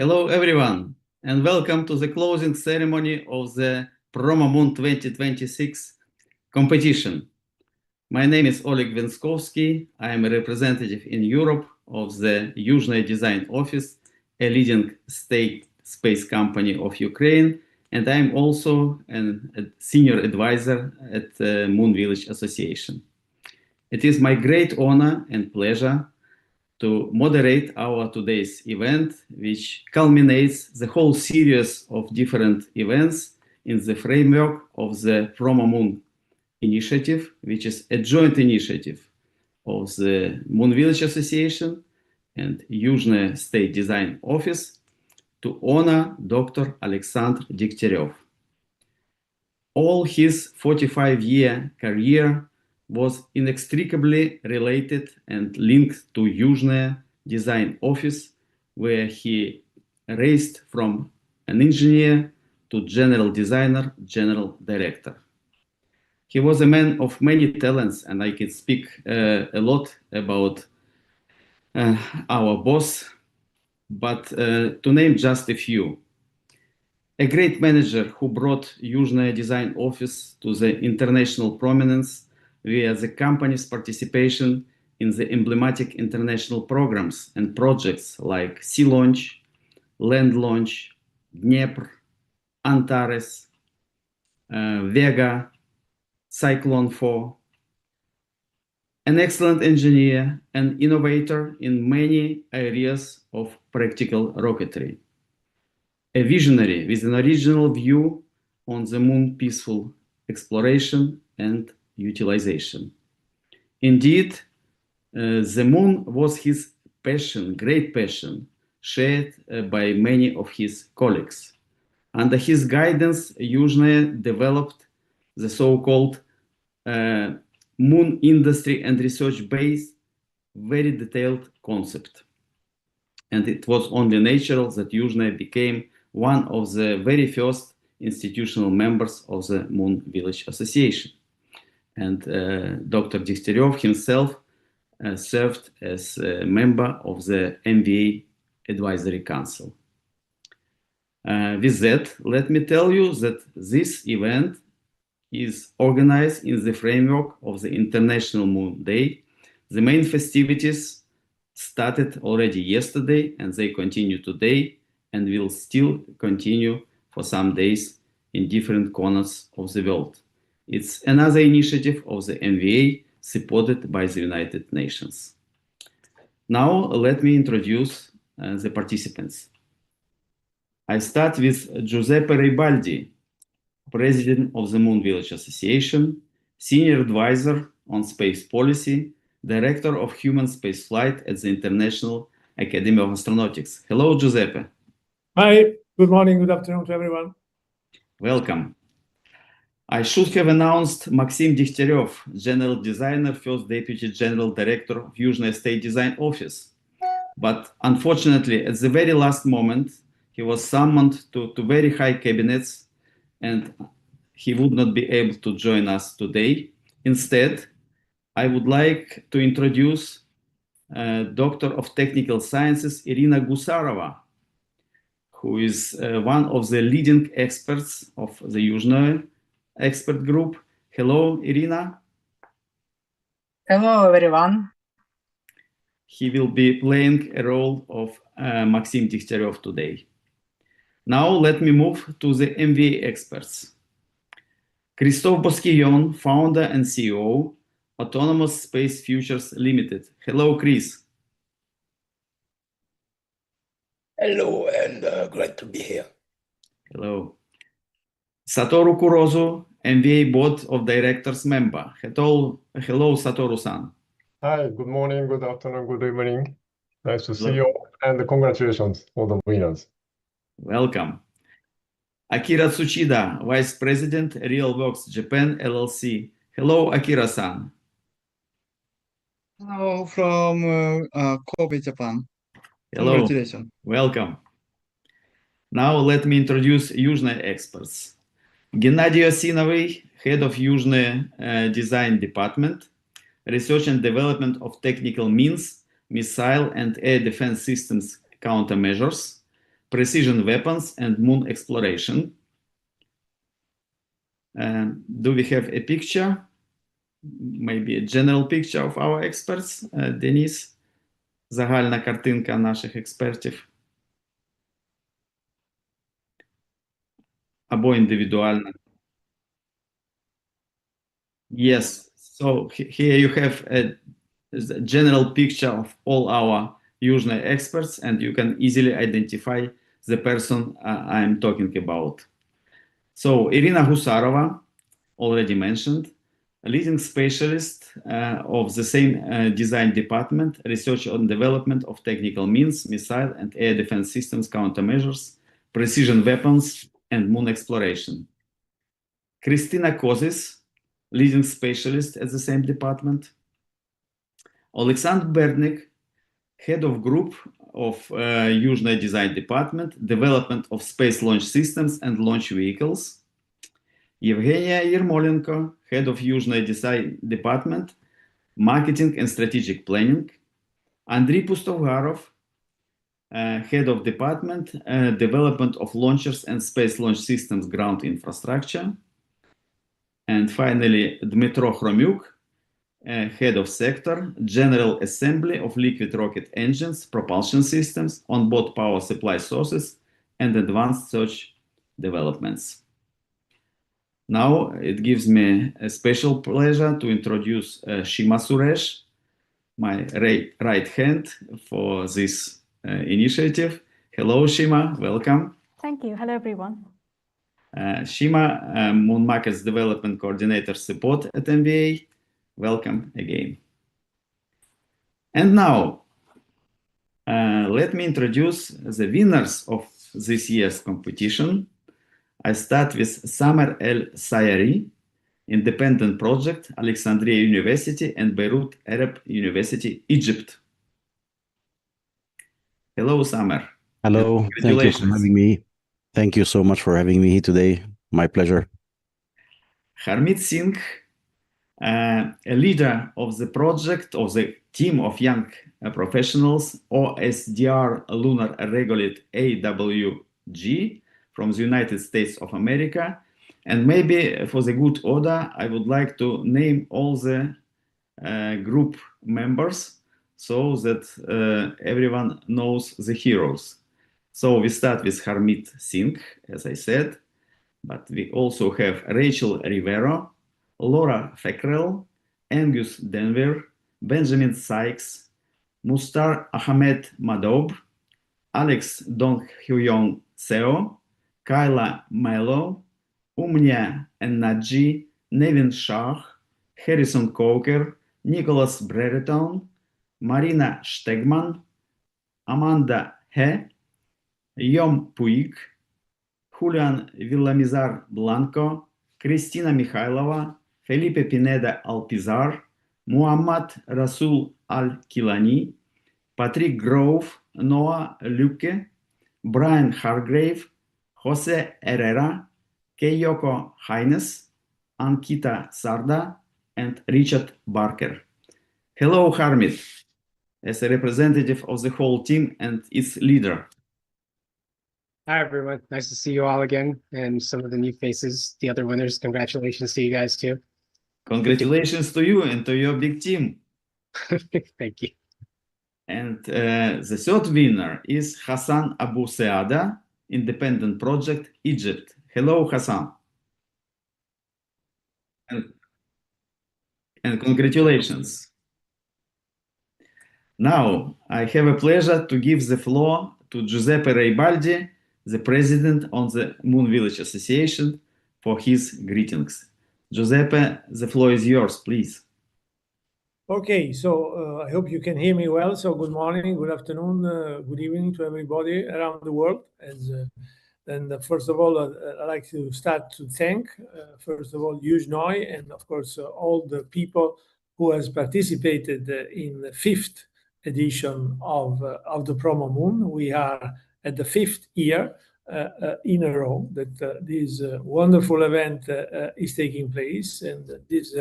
Hello, everyone, and welcome to the closing ceremony of the PromoMoon 2026 competition. My name is Oleg Venskovsky. I am a representative in Europe of the Yuzhny Design Office, a leading state space company of Ukraine, and I am also a senior advisor at the Moon Village Association. It is my great honor and pleasure to moderate our today's event, which culminates the whole series of different events in the framework of the PromoMoon initiative, which is a joint initiative of the Moon Village Association and Yuzhny State Design Office to honor Dr. Alexander Degtyarev. All his 45-year career was inextricably related and linked to Yuzhny Design Office, where he raised from an engineer to general designer, general director. He was a man of many talents, and I can speak a lot about our boss, but to name just a few. A great manager who brought Yuzhny Design Office to the international prominence via the company's participation in the emblematic international programs and projects like Sea Launch, Land Launch, Dnepr, Antares, Vega, Cyclone 4. An excellent engineer and innovator in many areas of practical rocketry. A visionary with an original view on the moon peaceful exploration and utilization. Indeed, the moon was his passion, great passion, shared by many of his colleagues. Under his guidance, Yuzhny developed the so-called moon industry and research base, very detailed concept. And it was only natural that Yuzhny became one of the very first institutional members of the Moon Village Association. And Dr. Degtyarev himself served as a member of the MVA Advisory Council. With that, let me tell you that this event is organized in the framework of the International Moon Day. The main festivities started already yesterday, and they continue today, and will still continue for some days in different corners of the world. It's another initiative of the MVA supported by the United Nations. Now, let me introduce the participants. I start with Giuseppe Ribaldi, President of the Moon Village Association, Senior Advisor on Space Policy, Director of Human Spaceflight at the International Academy of Astronautics. Hello, Giuseppe. Hi, good morning, good afternoon to everyone. Welcome. I should have announced Maxim Degtyarev, General Designer, First Deputy General Director of Yuzhny State Design Office. But unfortunately, at the very last moment, he was summoned to very high cabinets, and he would not be able to join us today. Instead, I would like to introduce Doctor of Technical Sciences, Irina Gusarova, who is one of the leading experts of the Yuzhny expert group. Hello, Irina. Hello, everyone. He will be playing a role of Maxim Degtyarev today. Now let me move to the MVA experts. Christophe Bosquillon, founder and CEO, Autonomous Space Futures Limited. Hello, Chris. Hello, and glad to be here. Hello. Satoru Kurozu, MVA Board of Directors member. Hello, Satoru-san. Hi, good morning, good afternoon, good evening. Nice to see you, and congratulations for the winners. Welcome. Akira Tsuchida, Vice President, RealWorks Japan LLC. Hello, Akira-san. Hello from Kobe, Japan. Hello. Congratulations. Welcome. Now let me introduce Yuzhny experts. Gennady Osinovy, Head of Yuzhny Design Department, Research and Development of Technical Means, Missile and Air Defense Systems Countermeasures, precision weapons, and moon exploration. Do we have a picture? Maybe a general picture of our experts, Denise? Загальна картинка наших експертів. Або індивідуальна. Yes, so here you have a general picture of all our Yuzhny experts, and you can easily identify the person I'm talking about. So Irina Husarova, already mentioned, a leading specialist of the same design department, research on development of technical means, missile and air defense systems, countermeasures, precision weapons, and moon exploration. Kristina Kozis, leading specialist at the same department. Alexander Bernik, head of group of Yuzhny Design Department, development of space launch systems and launch vehicles. Evgenia Yermolenko, head of Yuzhny Design Department, marketing and strategic planning. Andriy Pustovgarov, head of department, development of launchers and space launch systems ground infrastructure. And finally, Dmitro Chromyuk, head of sector, general assembly of liquid rocket engines, propulsion systems, onboard power supply sources, and advanced search developments. Now it gives me a special pleasure to introduce Shima Suresh, my right hand for this initiative. Hello, Shima, welcome. Thank you. Hello, everyone. Shima, Moon Markets Development Coordinator Support at MBA. Welcome again. And now, let me introduce the winners of this year's competition. I start with Samer El Sayari, independent project, Alexandria University and Beirut Arab University, Egypt. Hello, Samer. Hello, thank you for having me. Thank you so much for having me here today. My pleasure. Harmeet Singh, a leader of the project of the team of young professionals, OSDR Lunar Regolith AWG from the United States of America. And maybe for the good order, I would like to name all the group members so that everyone knows the heroes. So we start with Harmeet Singh, as I said, but we also have Rachel Rivero, Laura Feckrell, Angus Denver, Benjamin Sykes, Mustar Ahmed Madob, Alex Dong-Hyun Seo, Kyla Melo, Umnia Ennaji, Nevin Shah, Harrison Coker, Nicholas Brereton, Marina Stegman, Amanda He, Yom Puig, Julian Villamizar Blanco, Cristina Mikhailova, Felipe Pineda Alpizar, Muhammad Rasul Al-Kilani, Patrick Grove, Noah Luque, Brian Hargrave, Jose Herrera, Keiyoko Haines, Ankita Sarda, and Richard Barker. Hello, Harmeet, as a representative of the whole team and its leader. Hi, everyone. Nice to see you all again, and some of the new faces, the other winners. Congratulations to you guys, too. Congratulations to you and to your big team. Thank you. And the third winner is Hassan Abu Seada, Independent Project, Egypt. Hello, Hassan. And congratulations. Now, I have a pleasure to give the floor to Giuseppe Reibaldi, the president of the Moon Village Association, for his greetings. Giuseppe, the floor is yours, please. Okay, so I hope you can hear me well. So good morning, good afternoon, good evening to everybody around the world. And first of all, I'd like to start to thank, first of all, Yuzhny and of course, all the people who has participated in the 5th edition of the PromoMoon. We are at the 5th year in a row that this wonderful event is taking place. And this,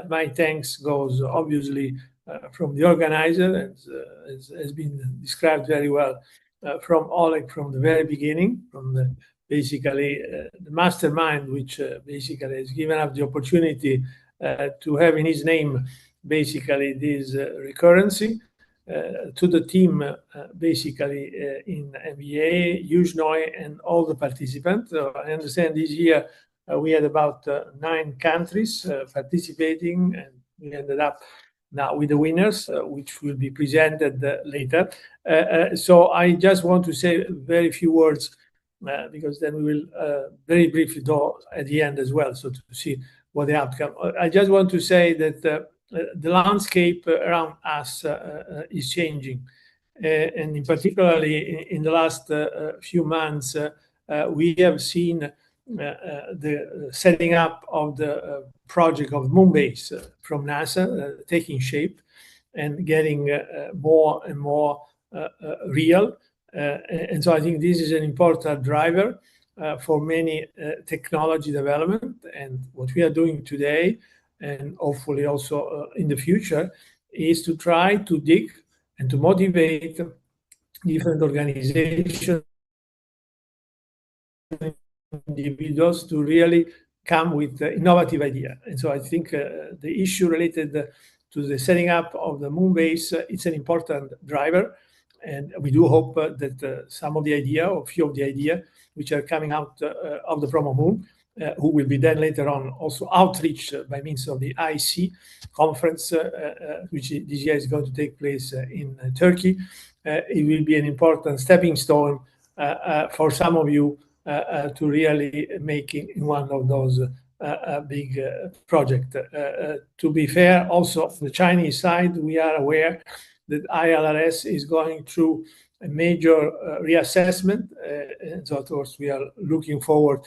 my thanks goes obviously from the organizer, and has been described very well from Oleg from the very beginning, from the the mastermind, which basically has given us the opportunity to have in his name basically this recurrency, to the team basically in MBA, Yuzhnoy, and all the participants. I understand this year we had about 9 countries participating, and we ended up now with the winners, which will be presented later. So I just want to say very few words because then we will very briefly go at the end as well, so to see what the outcome. I just want to say that the landscape around us is changing, and in particularly in the last few months, we have seen the setting up of the project of Moonbase from NASA taking shape and getting more and more real. And so I think this is an important driver for many technology development. And what we are doing today, and hopefully also in the future, is to try to dig and to motivate different organizations, individuals to really come with innovative idea. And so I think the issue related to the setting up of the Moonbase, it's an important driver. And we do hope that some of the idea, or few of the idea, which are coming out of the PromoMoon, who will be then later on also outreach by means of the IC conference, which this year is going to take place in Turkey. It will be an important stepping stone for some of you to really make it in one of those big projects. To be fair, also on the Chinese side, we are aware that ILRS is going through a major reassessment. And so, of course, we are looking forward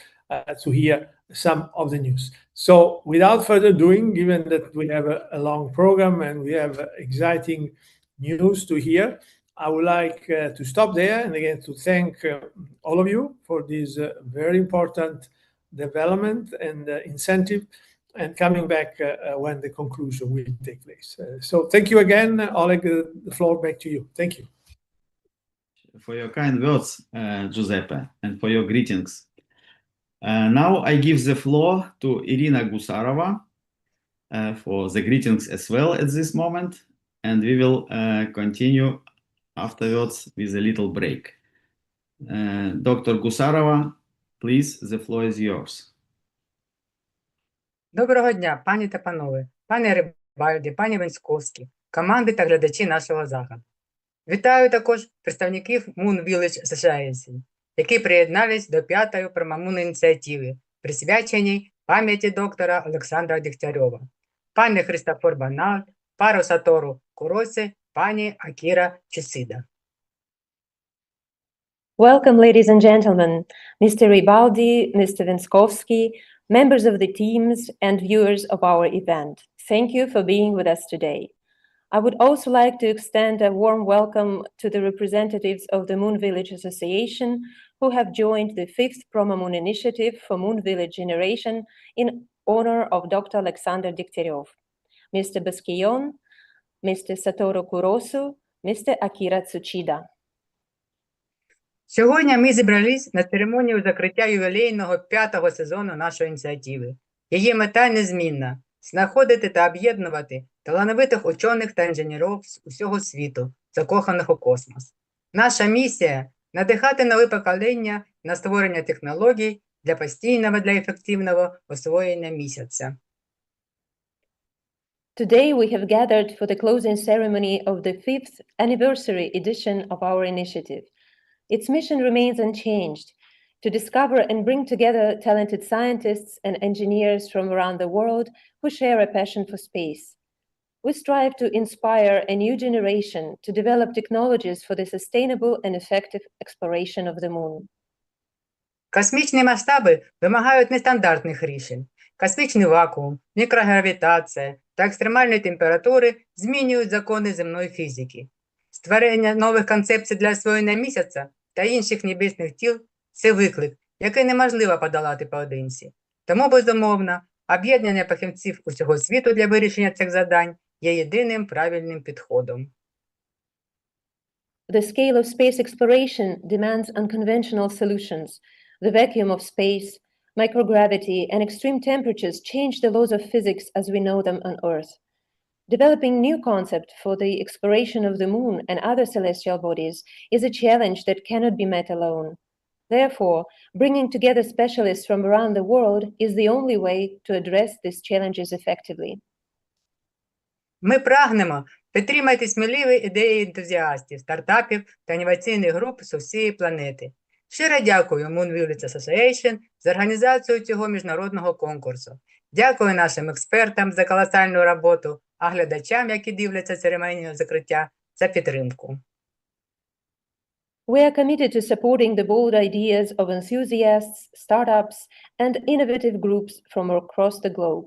to hear some of the news. So without further ado, given that we have a long program and we have exciting news to hear, I would like to stop there and again to thank all of you for this very important development and incentive, and coming back when the conclusion will take place. So thank you again, Oleg, the floor back to you. Thank you. For your kind words, Giuseppe, and for your greetings. Now I give the floor to Irina Gusarova for the greetings as well at this moment, and we will continue afterwards with a little break. Dr. Gusarova, please, the floor is yours. Доброго дня, пані та панове, пане Рибальді, пані Венськовський, команди та глядачі нашого заходу. Вітаю також представників Moon Village Association, які приєднались до 5-ї PromoMoon ініціативи, присвяченій пам'яті доктора Олександра Дегтярьова, пане Христофор Банал, пару Сатору Куроси, пані Акіра Чусида. Welcome, ladies and gentlemen, Mr. Ribaldi, Mr. Venskovsky, members of the teams and viewers of our event. Thank you for being with us today. I would also like to extend a warm welcome to the representatives of the Moon Village Association who have joined the 5th PromoMoon initiative for Moon Village generation in honor of Dr. Alexander Degtyaryov, Mr. Baskion, Mr. Satoru Kurosu, Mr. Akira Tsuchida. Сьогодні ми зібрались на церемонію закриття ювілейного 5-го сезону нашої ініціативи. Її мета незмінна – знаходити та об'єднувати талановитих учених та інженерів з усього світу, закоханих у космос. Наша місія – надихати нове покоління на створення технологій для постійного, для ефективного освоєння місяця. Today we have gathered for the closing ceremony of the 5th anniversary edition of our initiative. Its mission remains unchanged: to discover and bring together talented scientists and engineers from around the world who share a passion for space. We strive to inspire a new generation to develop technologies for the sustainable and effective exploration of the moon. Космічні масштаби вимагають нестандартних рішень. Космічний вакуум, мікрогравітація та екстремальні температури змінюють закони земної фізики. Створення нових концепцій для освоєння місяця та інших небесних тіл – це виклик, який неможливо подолати поодинці. Тому, безумовно, об'єднання фахівців усього світу для вирішення цих завдань є єдиним правильним підходом. the scale of space exploration demands unconventional solutions. The vacuum of space, microgravity, and extreme temperatures change the laws of physics as we know them on Earth. Developing new concepts for the exploration of the moon and other celestial bodies is a challenge that cannot be met alone. Therefore, bringing together specialists from around the world is the only way to address these challenges effectively. Ми прагнемо підтримати сміливі ідеї ентузіастів, стартапів та інноваційних груп з усієї планети. Щиро дякую Moon Village Association за організацію цього міжнародного конкурсу. Дякую нашим експертам за колосальну роботу, а глядачам, які дивляться церемонію закриття, за підтримку. We are committed to supporting the bold ideas of enthusiasts, startups, and innovative groups from across the globe.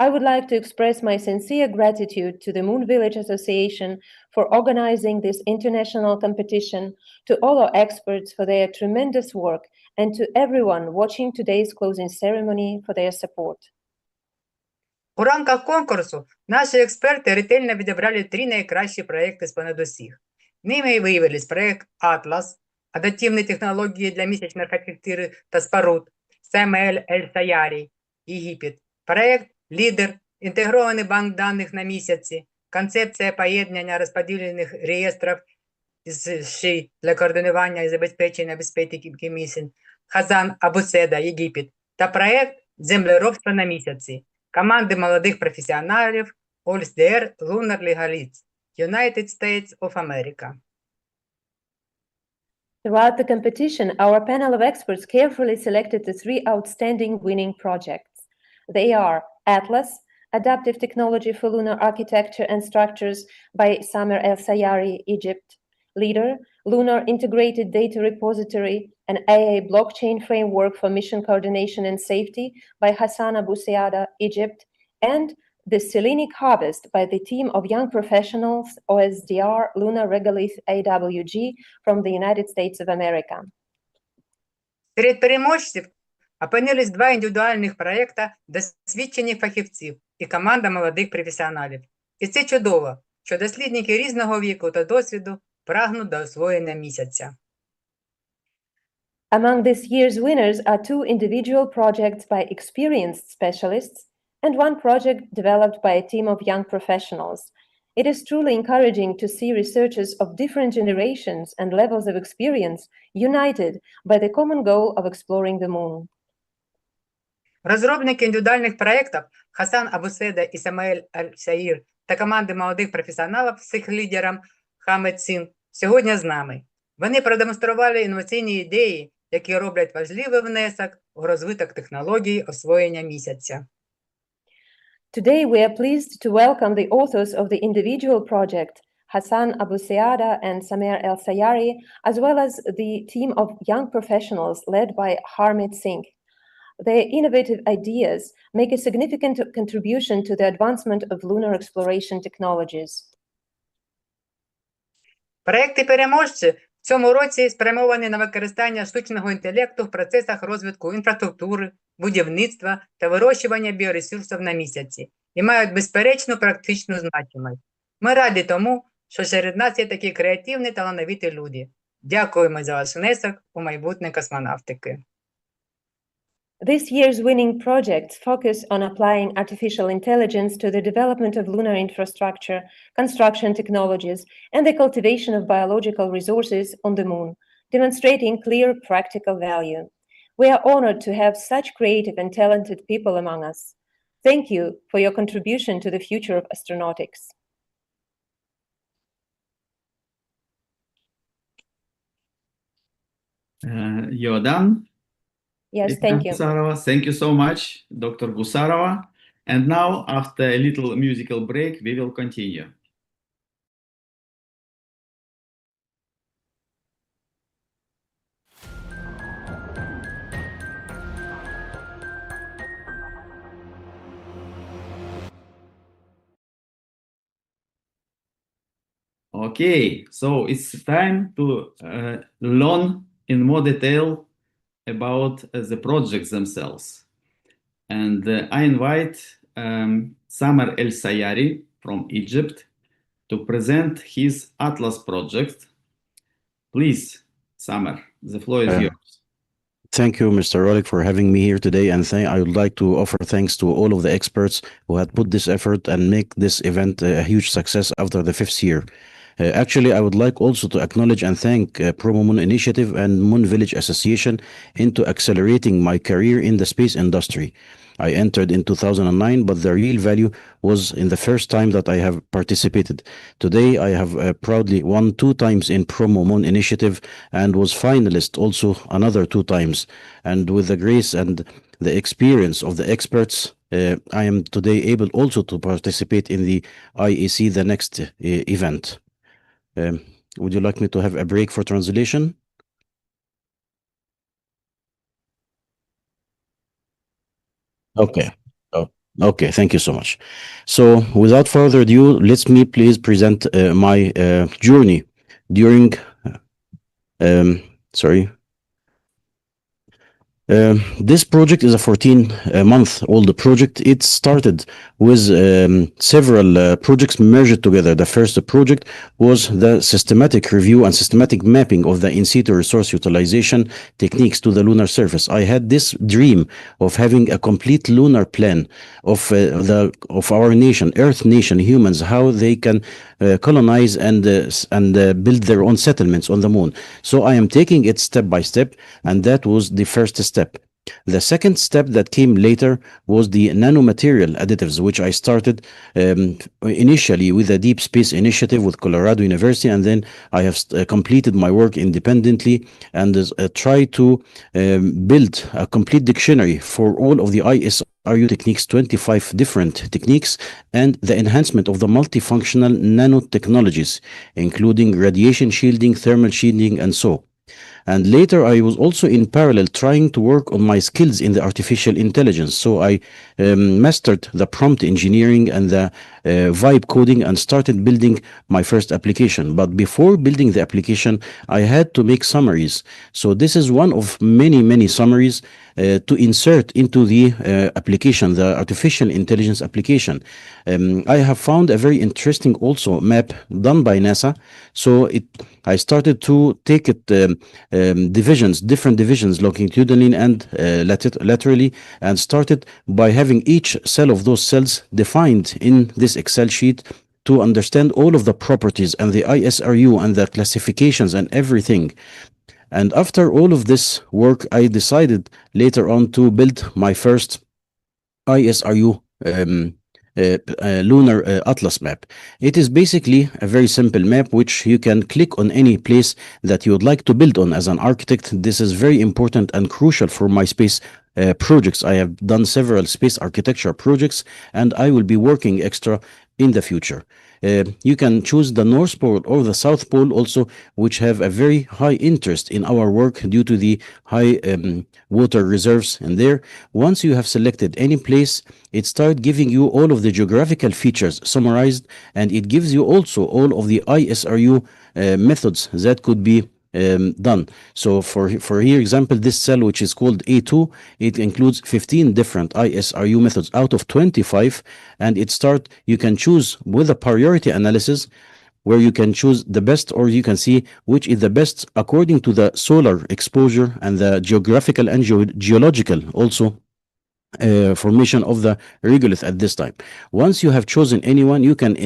I would like to express my sincere gratitude to the Moon Village Association for organizing this international competition, to all our experts for their tremendous work, and to everyone watching today's closing ceremony for their support. У рамках конкурсу наші експерти ретельно відібрали 3 найкращі проєкти з-понад усіх. Ними виявились проєкт «Атлас», адаптивні технології для місячних архітектури та споруд, СМЛ Ель-Саярі, Єгипет, проєкт «Лідер», інтегрований банк даних на місяці, концепція поєднання розподілених реєстрів з ШИ для координування і забезпечення безпеки місень, Хасан Абуседа, Єгипет, та проєкт «Землеробство на місяці» команди молодих професіоналів OLSDR Lunar Legalists, United States of America. Throughout the competition, our panel of experts carefully selected the 3 outstanding winning projects. They are Atlas, Adaptive Technology for Lunar Architecture and Structures by Samer El-Sayari, Egypt; Leader, Lunar Integrated Data Repository, an AA blockchain framework for mission coordination and safety by Hassan Abu Siada, Egypt; and The Selenic Harvest by the team of young professionals, OSDR Lunar Regolith AWG from the United States of America. Серед переможців опинились 2 індивідуальних проєкти досвідчених фахівців і команда молодих професіоналів. І це чудово, що дослідники різного віку та досвіду прагнуть до освоєння місяця. Among this year's winners are 2 individual projects by experienced specialists and 1 project developed by a team of young professionals. It is truly encouraging to see researchers of different generations and levels of experience united by the common goal of exploring the moon. Розробники індивідуальних проєктів Хасан Абуседа і Самаель Аль-Саїр та команди молодих професіоналів з їх лідером Хамед Син сьогодні з нами. Вони продемонстрували інноваційні ідеї, які роблять важливий внесок у розвиток технологій освоєння місяця. Today, we are pleased to welcome the authors of the individual project, Hassan Abu Siada and Samer El-Sayari, as well as the team of young professionals led by Harmeet Singh. Their innovative ideas make a significant contribution to the advancement of lunar exploration technologies. Проєкти-переможці в цьому році спрямовані на використання штучного інтелекту в процесах розвитку інфраструктури, будівництва та вирощування біоресурсів на місяці і мають безперечну практичну значимість. Ми раді тому, що серед нас є такі креативні та талановиті люди. Дякуємо за ваш внесок у майбутнє космонавтики. This year's winning projects focus on applying artificial intelligence to the development of lunar infrastructure, construction technologies, and the cultivation of biological resources on the moon, demonstrating clear practical value. We are honored to have such creative and talented people among us. Thank you for your contribution to the future of astronautics. You're done? Yes, thank you. Gusarova. Thank you so much, Dr. Gusarova. And now, after a little musical break, we will continue. Okay, so it's time to learn in more detail about the projects themselves. And I invite Samer El-Sayari from Egypt to present his Atlas project. Please, Samer, the floor is Uh, yours. Thank you, Mr. Rolik, for having me here today. And I would like to offer thanks to all of the experts who had put this effort and make this event a huge success after the 5th year. Actually, I would like also to acknowledge and thank PromoMoon Initiative and Moon Village Association into accelerating my career in the space industry. I entered in 2009, but the real value was in the first time that I have participated. Today, I have proudly won 2 times in PromoMoon Initiative and was finalist also another 2 times. And with the grace and the experience of the experts, I am today able also to participate in the IEC, the next event. Would you like me to have a break for translation? Okay. Oh, okay. Thank you so much. So, without further ado, let me please present my journey during. Sorry. This project is a 14-month-old project. It started with several projects merged together. The first project was the systematic review and systematic mapping of the in-situ resource utilization techniques to the lunar surface. I had this dream of having a complete lunar plan of our nation, Earth nation, humans, how they can colonize and build their own settlements on the moon. So I am taking it step by step, and that was the first step. The second step that came later was the nanomaterial additives, which I started initially with a deep space initiative with Colorado University, and then I have completed my work independently and tried to build a complete dictionary for all of the ISRU techniques, 25 different techniques, and the enhancement of the multifunctional nanotechnologies, including radiation shielding, thermal shielding, and so. And later, I was also in parallel trying to work on my skills in the artificial intelligence. So I mastered the prompt engineering and the vibe coding and started building my first application. But before building the application, I had to make summaries. So this is one of many, many summaries to insert into the application, the artificial intelligence application. I have found a very interesting also map done by NASA. So I started to take it different divisions, longitudinally and laterally, and started by having each cell of those cells defined in this Excel sheet to understand all of the properties and the ISRU and the classifications and everything. And after all of this work, I decided later on to build my first ISRU lunar atlas map. It is basically a very simple map which you can click on any place that you would like to build on as an architect. This is very important and crucial for my space projects. I have done several space architecture projects, and I will be working extra in the future. You can choose the North Pole or the South Pole also, which have a very high interest in our work due to the high water reserves in there. Once you have selected any place, it starts giving you all of the geographical features summarized, and it gives you also all of the ISRU methods that could be done. So for here example, this cell, which is called A2, it includes 15 different ISRU methods out of 25, and you can choose with a priority analysis where you can choose the best, or you can see which is the best according to the solar exposure and the geographical and geological also formation of the regolith at this time. Once you have chosen anyone, you can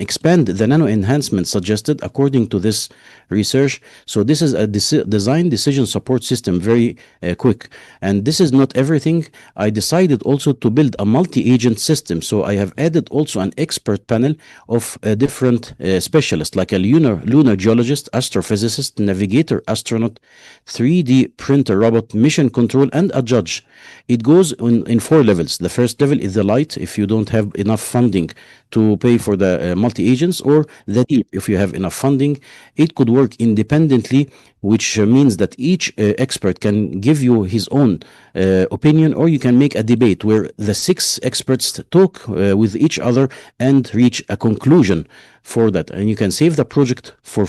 expand the nano enhancement suggested according to this research. So this is a design decision support system, very quick. And this is not everything. I decided also to build a multi-agent system. So I have added also an expert panel of different specialists, like a lunar geologist, astrophysicist, navigator, astronaut, 3D printer robot, mission control, and a judge. It goes in 4 levels. The first level is the light, if you don't have enough funding to pay for the multi-agents, or the deep, if you have enough funding. It could work independently, which means that each expert can give you his own opinion, or you can make a debate where the 6 experts talk with each other and reach a conclusion for that. And you can save the project for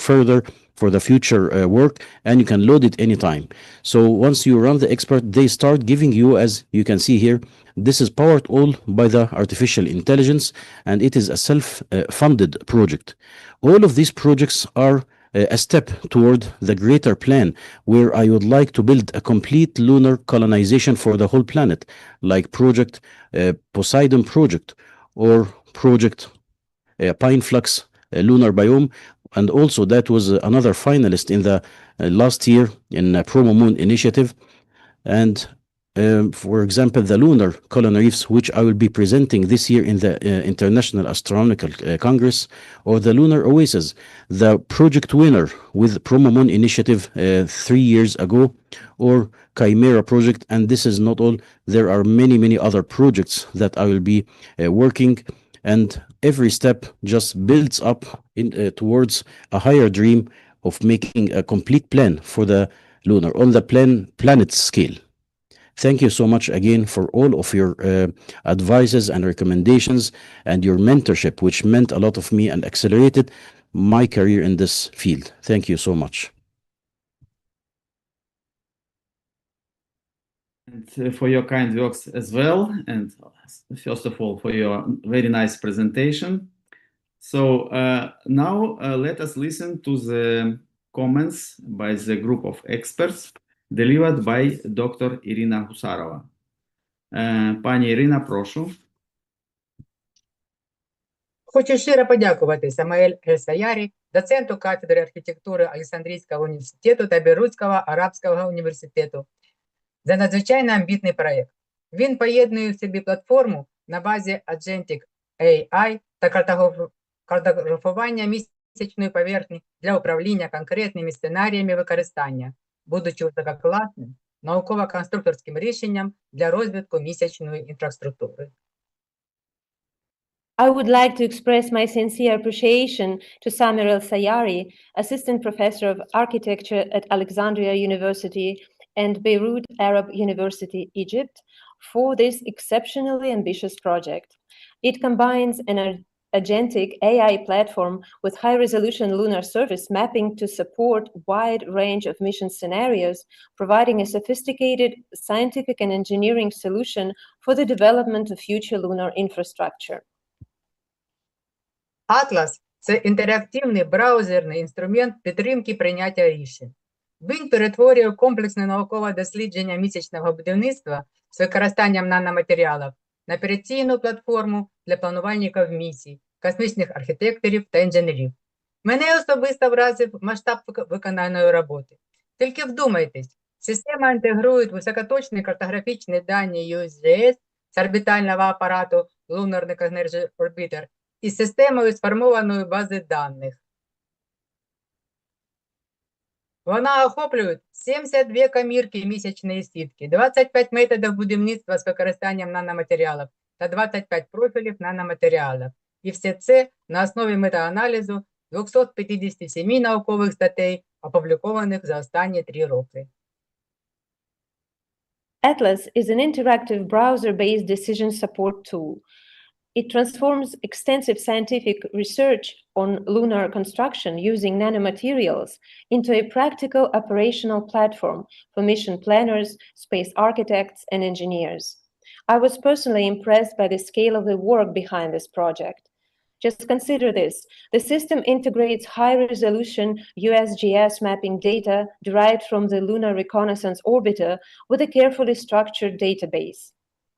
the future work, and you can load it anytime. So once you run the expert, they start giving you, as you can see here, this is powered all by the artificial intelligence, and it is a self-funded project. All of these projects are a step toward the greater plan where I would like to build a complete lunar colonization for the whole planet, like Project Poseidon Project or Project Pine Flux Lunar Biome. And also that was another finalist in the last year in PromoMoon initiative. And for example, the lunar colony reefs, which I will be presenting this year in the International Astronomical Congress, or the lunar oasis, the project winner with PromoMoon initiative 3 years ago, or Chimera project. And this is not all. There are many other projects that I will be working, and every step just builds up towards a higher dream of making a complete plan for the lunar on the planet scale. Thank you so much again for all of your advices and recommendations and your mentorship, which meant a lot of me and accelerated my career in this field. Thank you so much. And for your kind words as well. And first of all, for your very nice presentation. So now let us listen to the comments by the group of experts delivered by Dr. Irina Husarova. Пані Ірина, прошу. Хочу щиро подякувати Самаель Ель-Саярі, доценту кафедри архітектури Олександрійського університету та Бейрутського арабського університету за надзвичайно амбітний проєкт. Він поєднує в собі платформу на базі Agentic AI та картографування місячної поверхні для управління конкретними сценаріями використання, будучи висококласним науково-конструкторським рішенням для розвитку місячної інфраструктури. I would like to express my sincere appreciation to Samir El-Sayari, Assistant Professor of Architecture at Alexandria University and Beirut Arab University, Egypt, for this exceptionally ambitious project. It combines an agentic AI platform with high-resolution lunar surface mapping to support a wide range of mission scenarios, providing a sophisticated scientific and engineering solution for the development of future lunar infrastructure. Атлас – це інтерактивний браузерний інструмент підтримки прийняття рішень. Він перетворює комплексне наукове дослідження місячного будівництва з використанням наноматеріалів на операційну платформу для планувальників місій, космічних архітекторів та інженерів. Мене особисто вразив масштаб виконаної роботи. Тільки вдумайтесь, система інтегрує високоточні картографічні дані USGS з орбітального апарату Lunar Energy Orbiter із системою сформованої бази даних. Вона охоплює 72 комірки місячної сітки, 25 методів будівництва з використанням наноматеріалів та 25 профілів наноматеріалів. І все це на основі метааналізу 257 наукових статей, опублікованих за останні 3 роки. Atlas is an interactive browser-based decision support tool. It transforms extensive scientific research on lunar construction using nanomaterials into a practical operational platform for mission planners, space architects, and engineers. I was personally impressed by the scale of the work behind this project. Just consider this. The system integrates high-resolution USGS mapping data derived from the Lunar Reconnaissance Orbiter with a carefully structured database.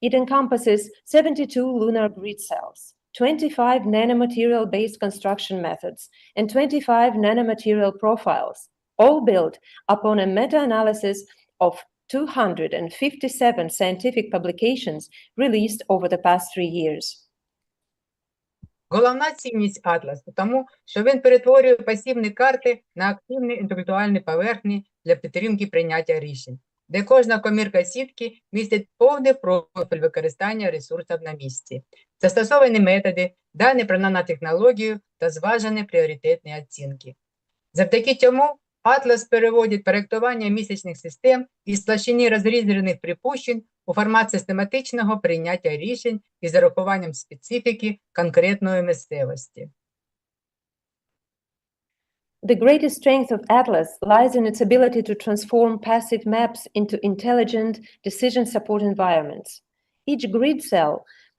It encompasses 72 lunar grid cells, 25 nanomaterial-based construction methods, and 25 nanomaterial profiles, all built upon a meta-analysis of 257 scientific publications released over the past 3 years. Головна цінність Атлас у тому, що він перетворює пасивні карти на активні інтелектуальні поверхні для підтримки прийняття рішень, де кожна комірка сітки містить повний профіль використання ресурсів на місці, застосовані методи, дані про нанотехнологію та зважені пріоритетні оцінки. Завдяки цьому Атлас переводить проєктування місячних систем із площини розрізаних припущень у формат систематичного прийняття рішень із урахуванням специфіки конкретної місцевості. The greatest strength of Atlas lies in its ability to transform passive maps into intelligent decision support environments. Each grid cell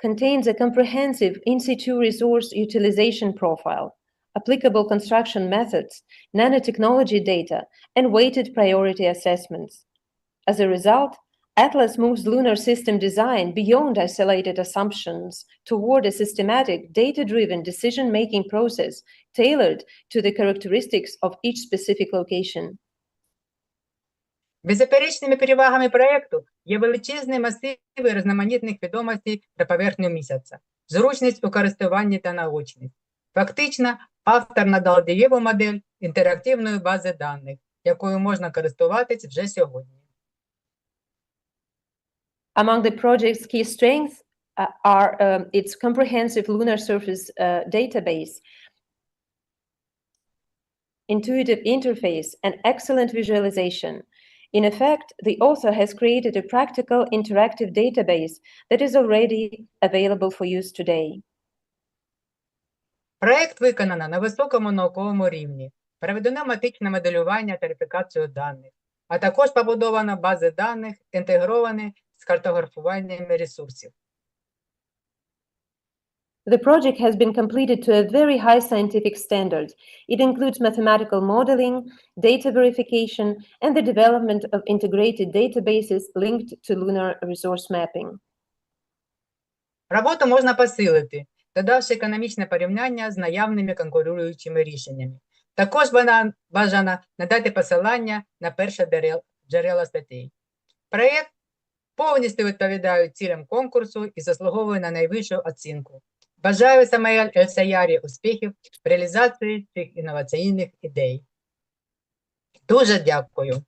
contains a comprehensive in situ resource utilization profile, applicable construction methods, nanotechnology data, and weighted priority assessments. As a result, Atlas moves lunar system design beyond isolated assumptions toward a systematic, data-driven decision-making process tailored to the characteristics of each specific location. Беззаперечними перевагами проєкту є величезний масив різноманітних відомостей про поверхню місяця, зручність у користуванні та наочність. Фактично, автор надав дієву модель інтерактивної бази даних, якою можна користуватись вже сьогодні. Among the project's key strengths are its comprehensive lunar surface database, intuitive interface, and excellent visualization. In effect, the author has created a practical interactive database that is already available for use today. Проєкт виконано на високому науковому рівні, проведено математичне моделювання та верифікацію даних, а також побудовано бази даних, інтегровані з картографуванням ресурсів. The project has been completed to a very high scientific standard. It includes mathematical modeling, data verification, and the development of integrated databases linked to lunar resource mapping. Роботу можна посилити, додавши економічне порівняння з наявними конкуруючими рішеннями. Також бажано надати посилання на перше джерела статей. Проєкт повністю відповідає цілям конкурсу і заслуговує на найвищу оцінку. Бажаю Самаель Ель-Саярі успіхів в реалізації цих інноваційних ідей. Дуже дякую.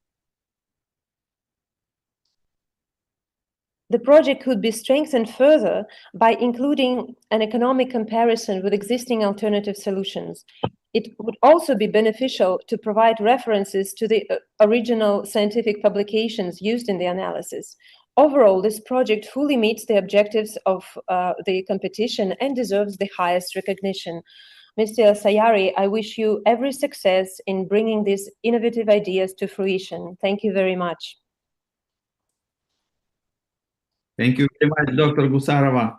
The project could be strengthened further by including an economic comparison with existing alternative solutions. It would also be beneficial to provide references to the original scientific publications used in the analysis. Overall, this project fully meets the objectives of the competition and deserves the highest recognition. Mr. Sayari, I wish you every success in bringing these innovative ideas to fruition. Thank you very much. Thank you very much, Dr. Gusarova.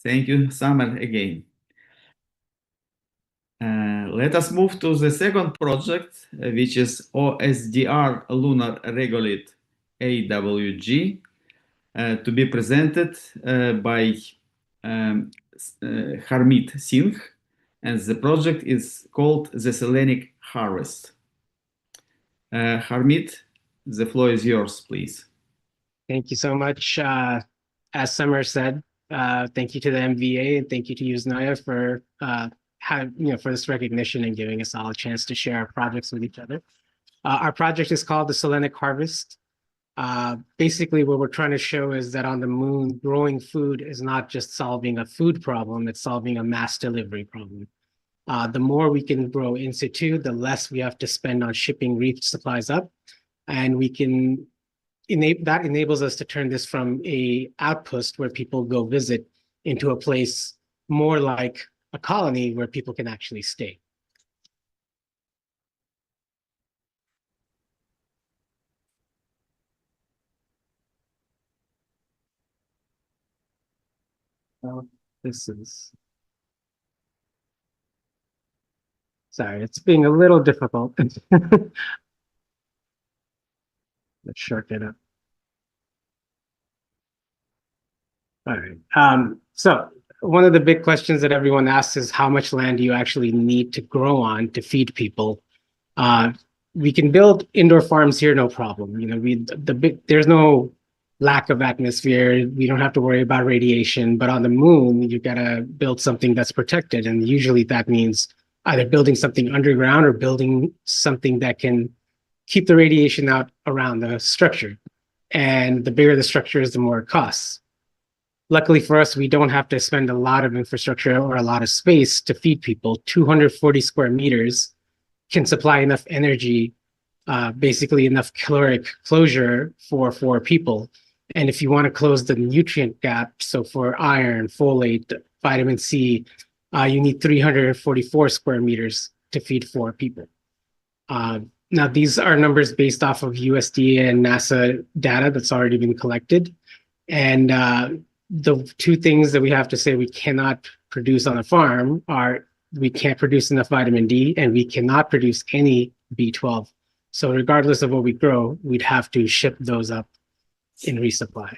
Thank you, Summer, again. Let us move to the second project, which is OSDR Lunar Regolith AWG, to be presented by Harmeet Singh, and the project is called the Selenic Harvest. Harmeet, the floor is yours, please. Thank you so much. As Summer said, thank you to the MVA and thank you to Uznaya for for this recognition and giving us all a chance to share our projects with each other. Our project is called the Selenic Harvest. Basically, what we're trying to show is that on the moon, growing food is not just solving a food problem, it's solving a mass delivery problem. The more we can grow in situ, the less we have to spend on shipping reef supplies up. And we can that enables us to turn this from a outpost where people go visit into a place more like a colony where people can actually stay. Well, this is, sorry, it's being a little difficult. Let's shorten it up. All right. So one of the big questions that everyone asks is how much land do you actually need to grow on to feed people? We can build indoor farms here, no problem. You know, there's no lack of atmosphere. We don't have to worry about radiation. But on the moon, you gotta build something that's protected, and usually that means either building something underground or building something that can keep the radiation out around the structure. And the bigger the structure is, the more it costs. Luckily for us, we don't have to spend a lot of infrastructure or a lot of space to feed people. 240 square meters can supply enough energy, basically enough caloric closure for 4 people. And if you want to close the nutrient gap, so for iron, folate, vitamin C, you need 344 square meters to feed 4 people. Now, these are numbers based off of USDA and NASA data that's already been collected. And the 2 things that we have to say we cannot produce on a farm are we can't produce enough vitamin D, and we cannot produce any B12. So regardless of what we grow, we'd have to ship those up in resupply.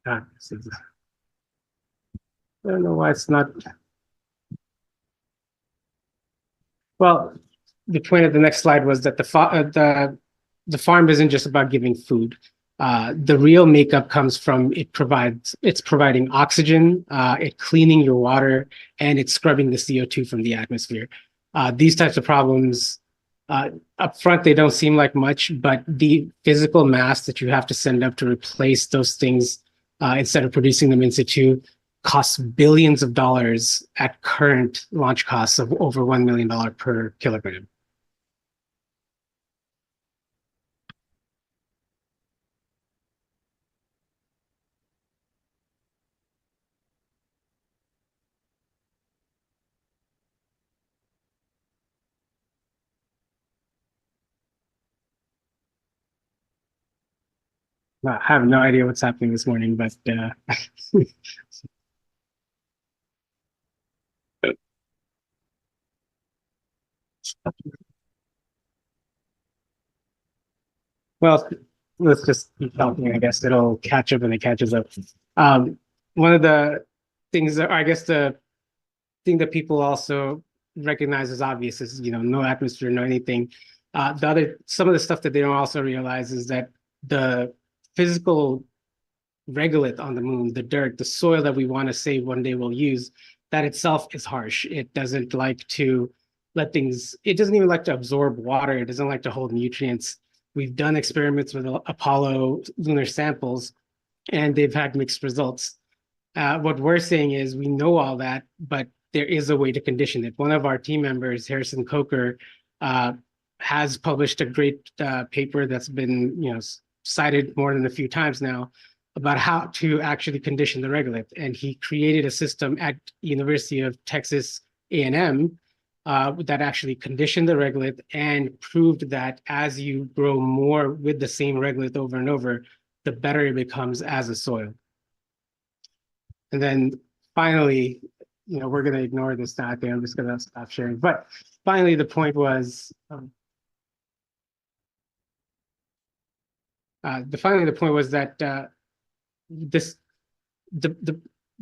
I don't know why it's not. Well, the point of the next slide was that the farm isn't just about giving food. The real makeup comes from it's providing oxygen, it cleaning your water, and it's scrubbing the CO2 from the atmosphere. These types of problems, up front, they don't seem like much, but the physical mass that you have to send up to replace those things instead of producing them in situ costs billions of dollars at current launch costs of over $1 million per kilogram. I have no idea what's happening this morning, but well, let's just keep talking. I guess it'll catch up when it catches up. One of the things that I guess the thing that people also recognize as obvious is, no atmosphere, no anything. Some of the stuff that they don't also realize is that the physical regolith on the moon, the dirt, the soil that we want to say one day we'll use, that itself is harsh. It doesn't like to it doesn't even like to absorb water. It doesn't like to hold nutrients. We've done experiments with Apollo lunar samples, and they've had mixed results. What we're saying is we know all that, but there is a way to condition it. One of our team members, Harrison Coker, has published a great paper that's been cited more than a few times now about how to actually condition the regolith. And he created a system at University of Texas A&M that actually conditioned the regolith and proved that as you grow more with the same regolith over and over, the better it becomes as a soil. And then finally, we're going to ignore this now. I think I'm just going to stop sharing. But finally, the point was, that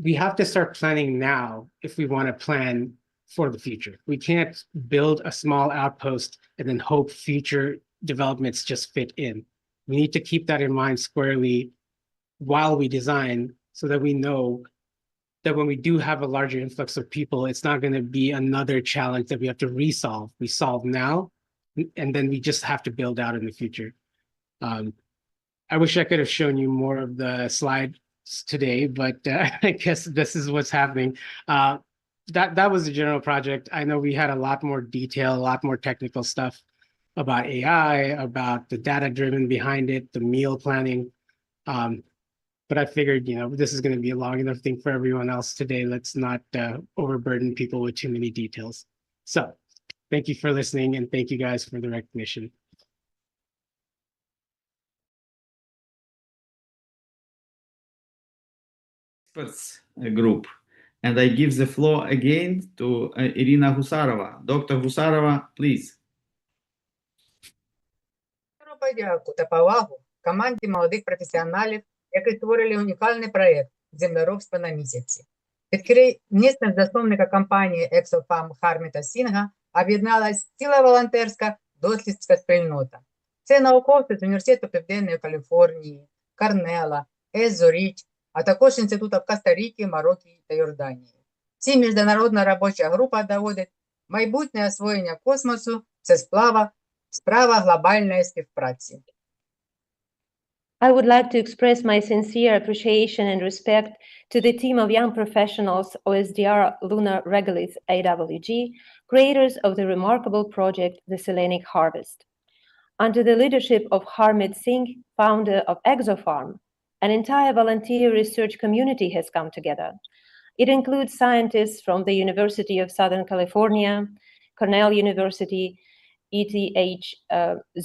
we have to start planning now if we want to plan for the future. We can't build a small outpost and then hope future developments just fit in. We need to keep that in mind squarely while we design, so that we know that when we do have a larger influx of people, it's not going to be another challenge that we have to resolve. We solve now, and then we just have to build out in the future. I wish I could have shown you more of the slides today, but I guess this is what's happening. That was the general project. I know we had a lot more detail, a lot more technical stuff about AI, about the data driven behind it, the meal planning. But I figured, this is going to be a long enough thing for everyone else today. Let's not overburden people with too many details. So thank you for listening, and thank you guys for the recognition. Experts group. And I give the floor again to Irina Husarova. Dr. Husarova, please. Подяку та повагу команді молодих професіоналів, які створили унікальний проєкт землеробства на місяці. Під керівництвом засновника компанії ExoFarm Харміта Сінга об'єдналась ціла волонтерська дослідська спільнота. Це науковці з Університету Південної Каліфорнії, Корнелла, Езо-Річ, а також інститутів Коста-Ріки, Марокко та Йорданії. Ці міжнародна робоча група доводить майбутнє освоєння космосу – це справа глобальної співпраці. I would like to express my sincere appreciation and respect to the team of young professionals, OSDR Lunar Regolith AWG, creators of the remarkable project, The Selenic Harvest. Under the leadership of Harmeet Singh, founder of ExoFarm, an entire volunteer research community has come together. It includes scientists from the University of Southern California, Cornell University, ETH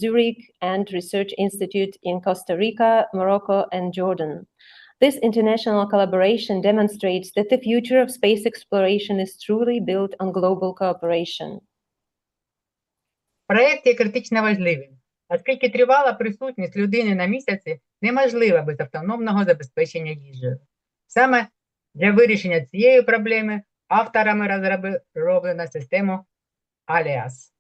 Zurich and Research Institute in Costa Rica, Morocco, and Jordan. This international collaboration demonstrates that the future of space exploration is truly built on global cooperation. Проект є критично важливим, оскільки тривала присутність людини на місяці неможлива без автономного забезпечення їжею. Саме для вирішення цієї проблеми авторами розроблено систему ALIAS.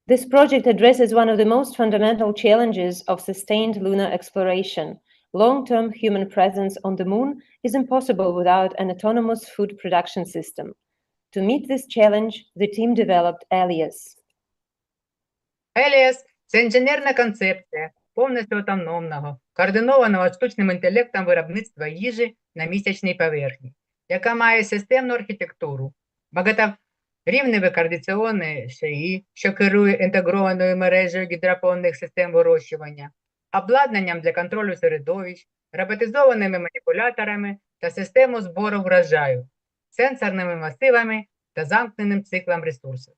This project addresses one of the most fundamental challenges of sustained lunar exploration. Long-term human presence on the moon is impossible without an autonomous food production system. To meet this challenge, the team developed ALIAS. ALIAS – це інженерна концепція повністю автономного, координованого штучним інтелектом виробництва їжі на місячній поверхні, яка має системну архітектуру, багаторівневі координаційні шиї, що керує інтегрованою мережею гідропонних систем вирощування, обладнанням для контролю середовищ, роботизованими маніпуляторами та системою збору врожаю, сенсорними масивами та замкненим циклом ресурсів.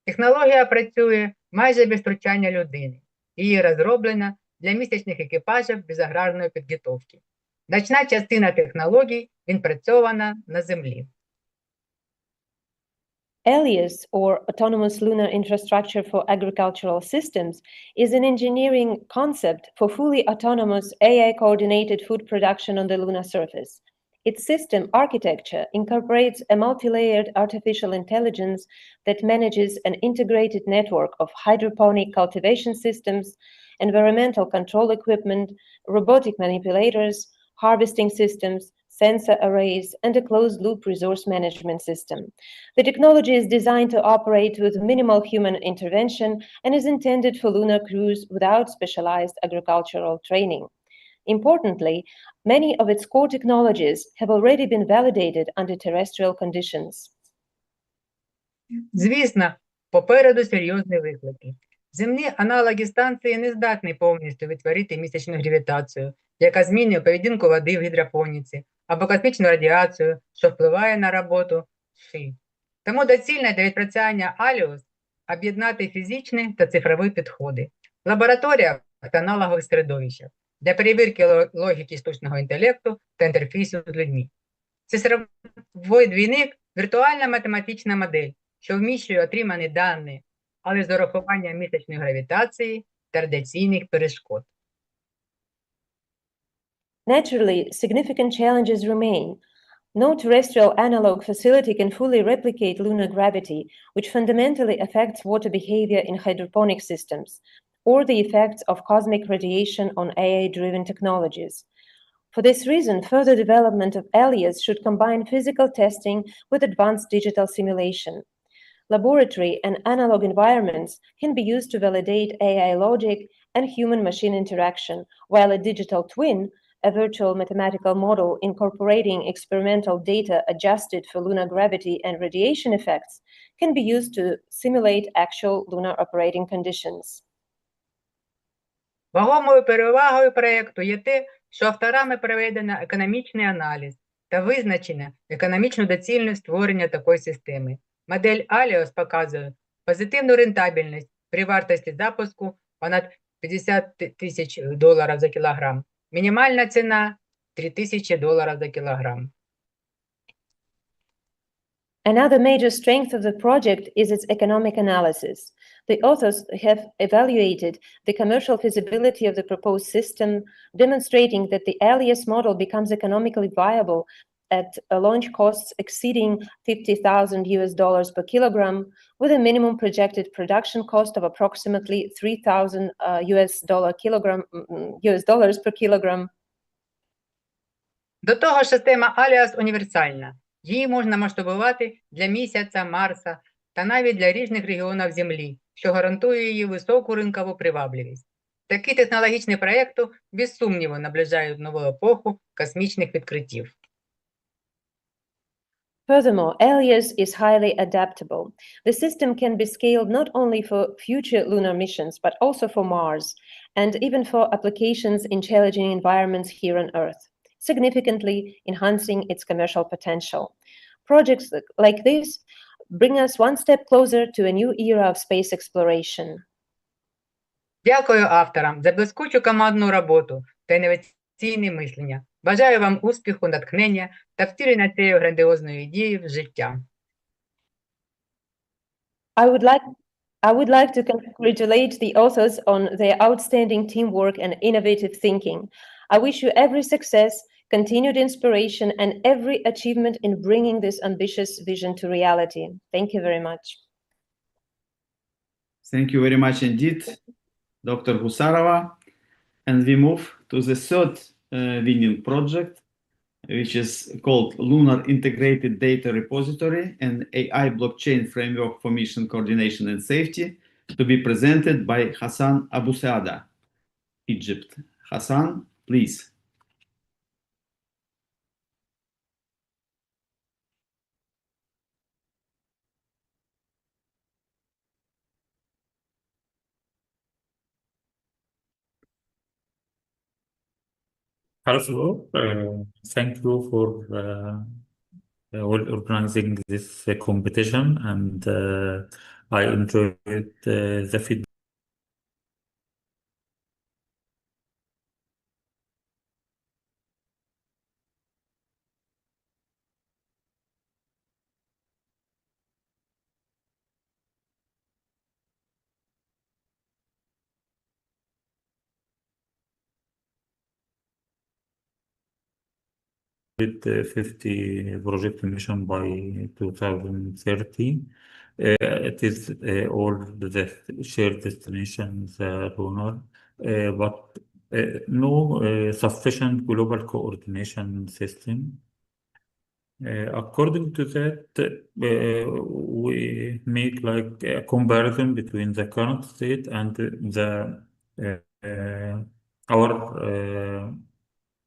Технологія працює майже без втручання людини. Її розроблена для місячних екіпажів без аграрної підготовки. Значна частина технологій відпрацьована на Землі. ALIAS, or Autonomous Lunar Infrastructure for Agricultural Systems, is an engineering concept for fully autonomous AI-coordinated food production on the lunar surface. Its system architecture incorporates a multi-layered artificial intelligence that manages an integrated network of hydroponic cultivation systems, environmental control equipment, robotic manipulators, harvesting systems, sensor arrays, and a closed-loop resource management system. The technology is designed to operate with minimal human intervention and is intended for lunar crews without specialized agricultural training. Importantly, many of its core technologies have already been validated under terrestrial conditions. Звісно, попереду серйозні виклики. Земні аналоги станції не здатні повністю відтворити місячну гравітацію, яка змінює поведінку води в гідропоніці, або космічну радіацію, що впливає на роботу ШИ. Тому доцільно для відпрацювання ALIAS об'єднати фізичні та цифрові підходи в лабораторіях та аналогових середовищах для перевірки логіки штучного інтелекту та інтерфейсу з людьми. Цифровий двійник – віртуальна математична модель, що вміщує отримані дані, але з урахуванням місячної гравітації та радіаційних перешкод. Naturally, significant challenges remain. No terrestrial analog facility can fully replicate lunar gravity, which fundamentally affects water behavior in hydroponic systems, or the effects of cosmic radiation on AI-driven technologies. For this reason, further development of ALIAS should combine physical testing with advanced digital simulation. Laboratory and analog environments can be used to validate AI logic and human-machine interaction, while a digital twin, a virtual mathematical model incorporating experimental data adjusted for lunar gravity and radiation effects, can be used to simulate actual lunar operating conditions. Вагомою перевагою проєкту є те, що авторами проведено економічний аналіз та визначено економічну доцільність створення такої системи. Модель ALIAS показує позитивну рентабельність при вартості запуску понад $50,000 за кілограм. Мінімальна ціна – $3,000 за кілограм. Another major strength of the project is its economic analysis. The authors have evaluated the commercial feasibility of the proposed system, demonstrating that the ALIAS model becomes economically viable at launch costs exceeding $50,000 per kilogram, with a minimum projected production cost of approximately $3,000 per kilogram. До того ж, система ALIAS універсальна. Її можна масштабувати для Місяця, Марса та навіть для різних регіонів Землі, що гарантує її високу ринкову привабливість. Такі технологічні проєкти, без сумніву, наближають нову епоху космічних відкриттів. Furthermore, ALIAS is highly adaptable. The system can be scaled not only for future lunar missions, but also for Mars, and even for applications in challenging environments here on Earth, significantly enhancing its commercial potential. Projects like this bring us one step closer to a new era of space exploration. Дякую авторам за блискучу командну роботу та інноваційне мислення. Бажаю вам успіху, натхнення та втілення цієї грандіозної ідеї в життя. I would like to congratulate the authors on their outstanding teamwork and innovative thinking. I wish you every success, continued inspiration, and every achievement in bringing this ambitious vision to reality. Thank you very much. Thank you very much indeed, Dr. Husarova. And we move to the third winning project, which is called Lunar Integrated Data Repository and AI Blockchain Framework for Mission Coordination and Safety, to be presented by Hassan Abu Saada, Egypt. Hassan, please. Hello, thank you for organizing this competition, and I enjoyed the feedback. With 50 project mission by 2030. It is all the shared destinations lunar, but no sufficient global coordination system. According to that, we make like a comparison between the current state and the our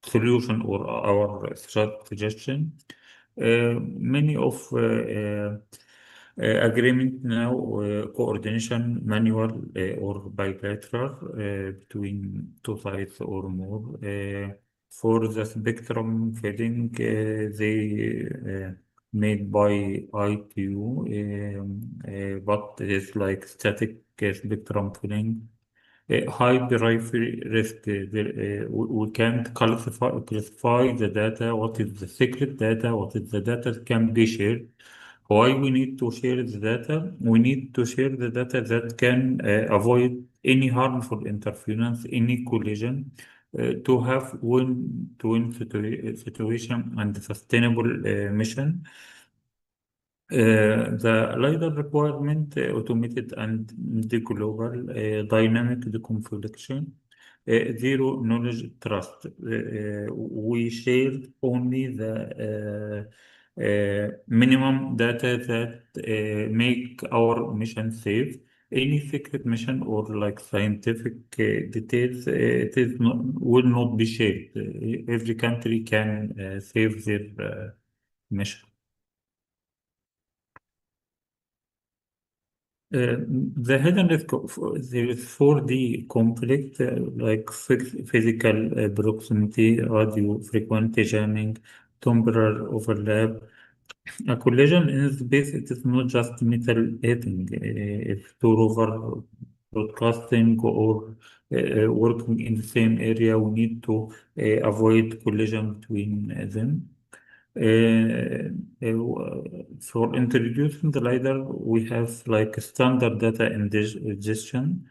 solution or our suggestion. Many of agreement now coordination manual or bilateral between two sides or more. For the spectrum filling, they made by ITU, but it's like static spectrum filling. High periphery risk. We can't classify the data. What is the secret data? What is the data that can be shared? Why we need to share the data? We need to share the data that can avoid any harmful interference, any collision, to have win-to-win situation and sustainable mission. The LiDAR requirement, automated and the global dynamic deconfliction, zero knowledge trust. We shared only the minimum data that make our mission safe. Any secret mission or like scientific details, will not be shared. Every country can save their mission. The hidden risk of there is 4D conflict, like physical proximity, radio frequency jamming, temporal overlap. A collision in space, it is not just metal hitting, it's two rover broadcasting or working in the same area. We need to avoid collision between them. For introducing the LiDAR, we have like a standard data ingestion,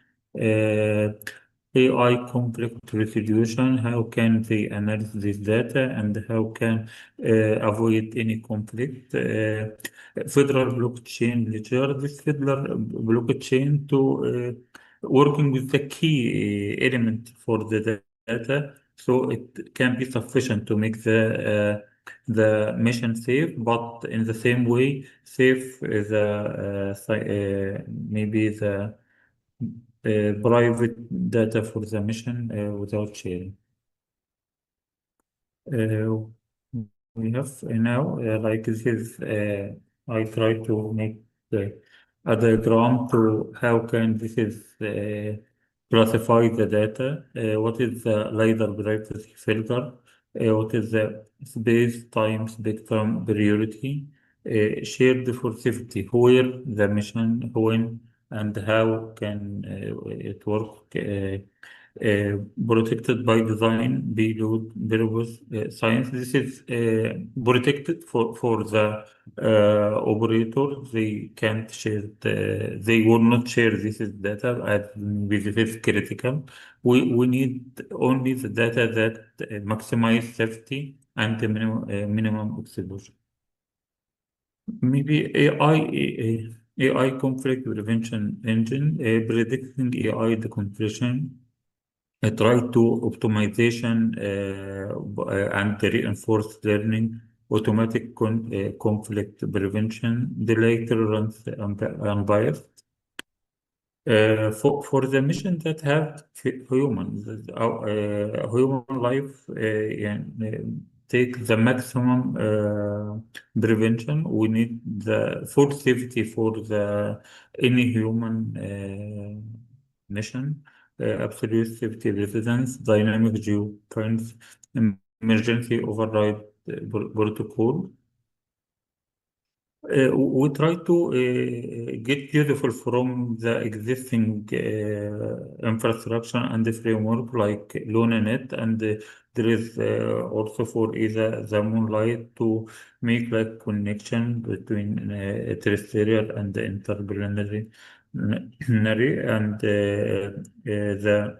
AI conflict resolution, how can they analyze this data and how can avoid any conflict. Federal blockchain ledger, this federal blockchain to working with the key element for the data, so it can be sufficient to make the mission safe, but in the same way safe maybe the private data for the mission without sharing. We have now like this is I try to make a diagram to how can this is classify the data. What is the LiDAR privacy filter? What is the space time spectrum priority? shared for safety, where the mission, when and how can it work, protected by design, payload, purpose, science. This is protected for the operator. They can't share, they will not share this data as this is critical. We need only the data that maximize safety and the minimum exposure. Maybe AI conflict prevention engine, predicting AI decompression. I try to optimization and reinforced learning, automatic conflict prevention, delay tolerance, and bias. For the mission that have humans, human life take the maximum prevention. We need the full safety for the any human mission, absolute safety residence, dynamic geofence, emergency override protocol. We try to get useful from the existing infrastructure and the framework like LunaNet, and there is also for either the Moonlight to make like connection between terrestrial and the interplanetary and the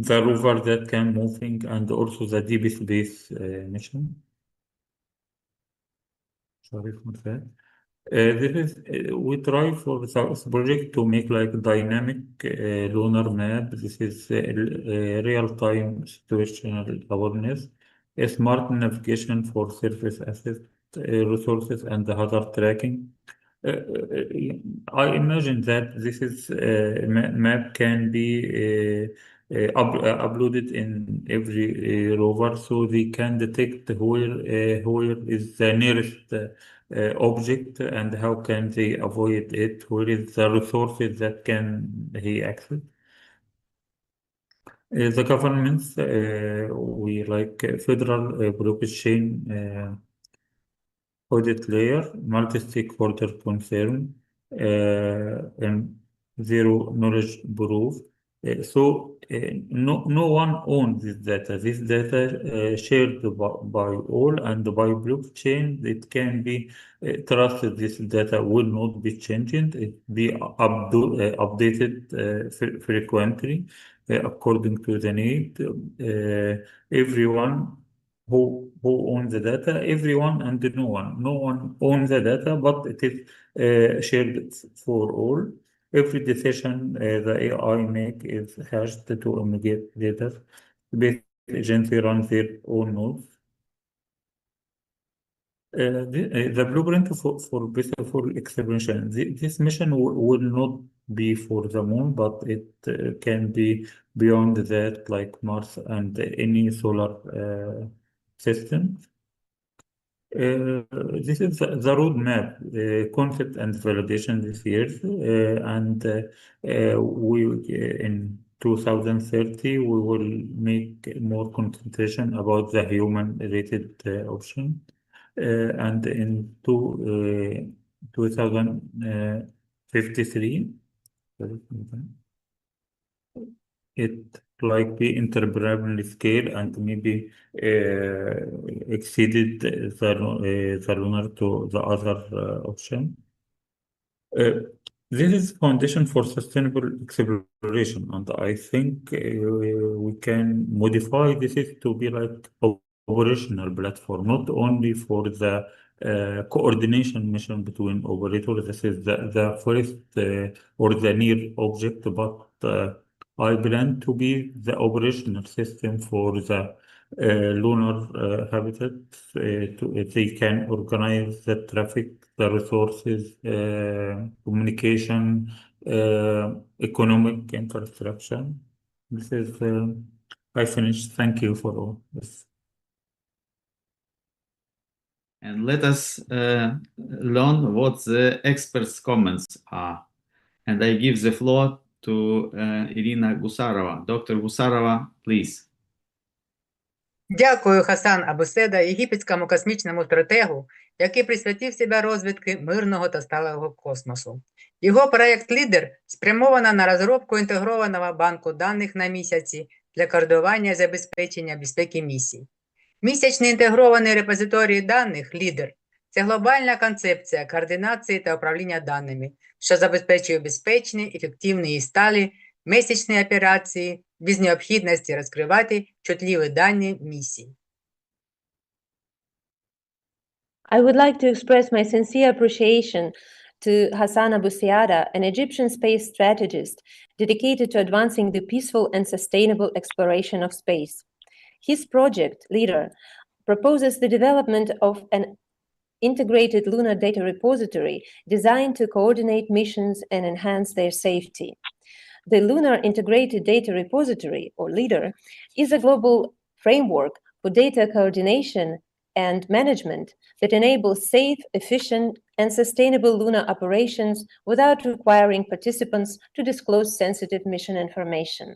rover that can moving, and also the deep space mission. Sorry for that. We try for this project to make like dynamic lunar map. This is real-time situational awareness, a smart navigation for surface assets, resources, and the other tracking. I imagine that this is map can be uploaded in every rover, so they can detect where is the nearest object and how can they avoid it, where is the resources that can he access. The governments, we like federal blockchain audit layer, multi-stakeholder concern, and zero knowledge proof. No one owns this data. This data shared by all, and by blockchain, it can be trusted. This data will not be changed. It be updated frequently according to the need. Everyone who owns the data, everyone and no one. No one owns the data, but it is shared for all. Every decision the AI make is hashed to immediate data. Base agency runs their own nodes. The blueprint for full exploration. This mission will not be for the moon, but it can be beyond that, like Mars and any solar system. This is the roadmap, concept and validation this year, and we in 2030 we will make more concentration about the human-related option, and in 2053, it like be interplanetary scale and maybe exceeded the lunar to the other option. This is foundation for sustainable exploration, and I think we can modify this to be like operational platform, not only for the coordination mission between operators. This is the first or the near object, but I plan to be the operational system for the lunar habitat. They can organize the traffic, the resources, communication, economic infrastructure. This is, I finished. Thank you for all this. And let us learn what the experts' comments are. And I give the floor to Irina Gusarova. Dr. Gusarova, please. Дякую, Хасан Абуседа, єгипетському космічному стратегу, який присвятив себе розвідки мирного та сталого космосу. Його проєкт «Лідер» спрямовано на розробку інтегрованого банку даних на місяці для координування і забезпечення безпеки місій. Місячний інтегрований репозиторій даних «Лідер» – це глобальна концепція координації та управління даними, що забезпечує безпечні, ефективні і сталі місячні операції без необхідності розкривати чутливі дані місій. I would like to express my sincere appreciation to Hassan Abu Siada, an Egyptian space strategist dedicated to advancing the peaceful and sustainable exploration of space. His project, LEADER, proposes the development of an integrated lunar data repository designed to coordinate missions and enhance their safety. The Lunar Integrated Data Repository, or LEADER, is a global framework for data coordination and management that enables safe, efficient, and sustainable lunar operations without requiring participants to disclose sensitive mission information.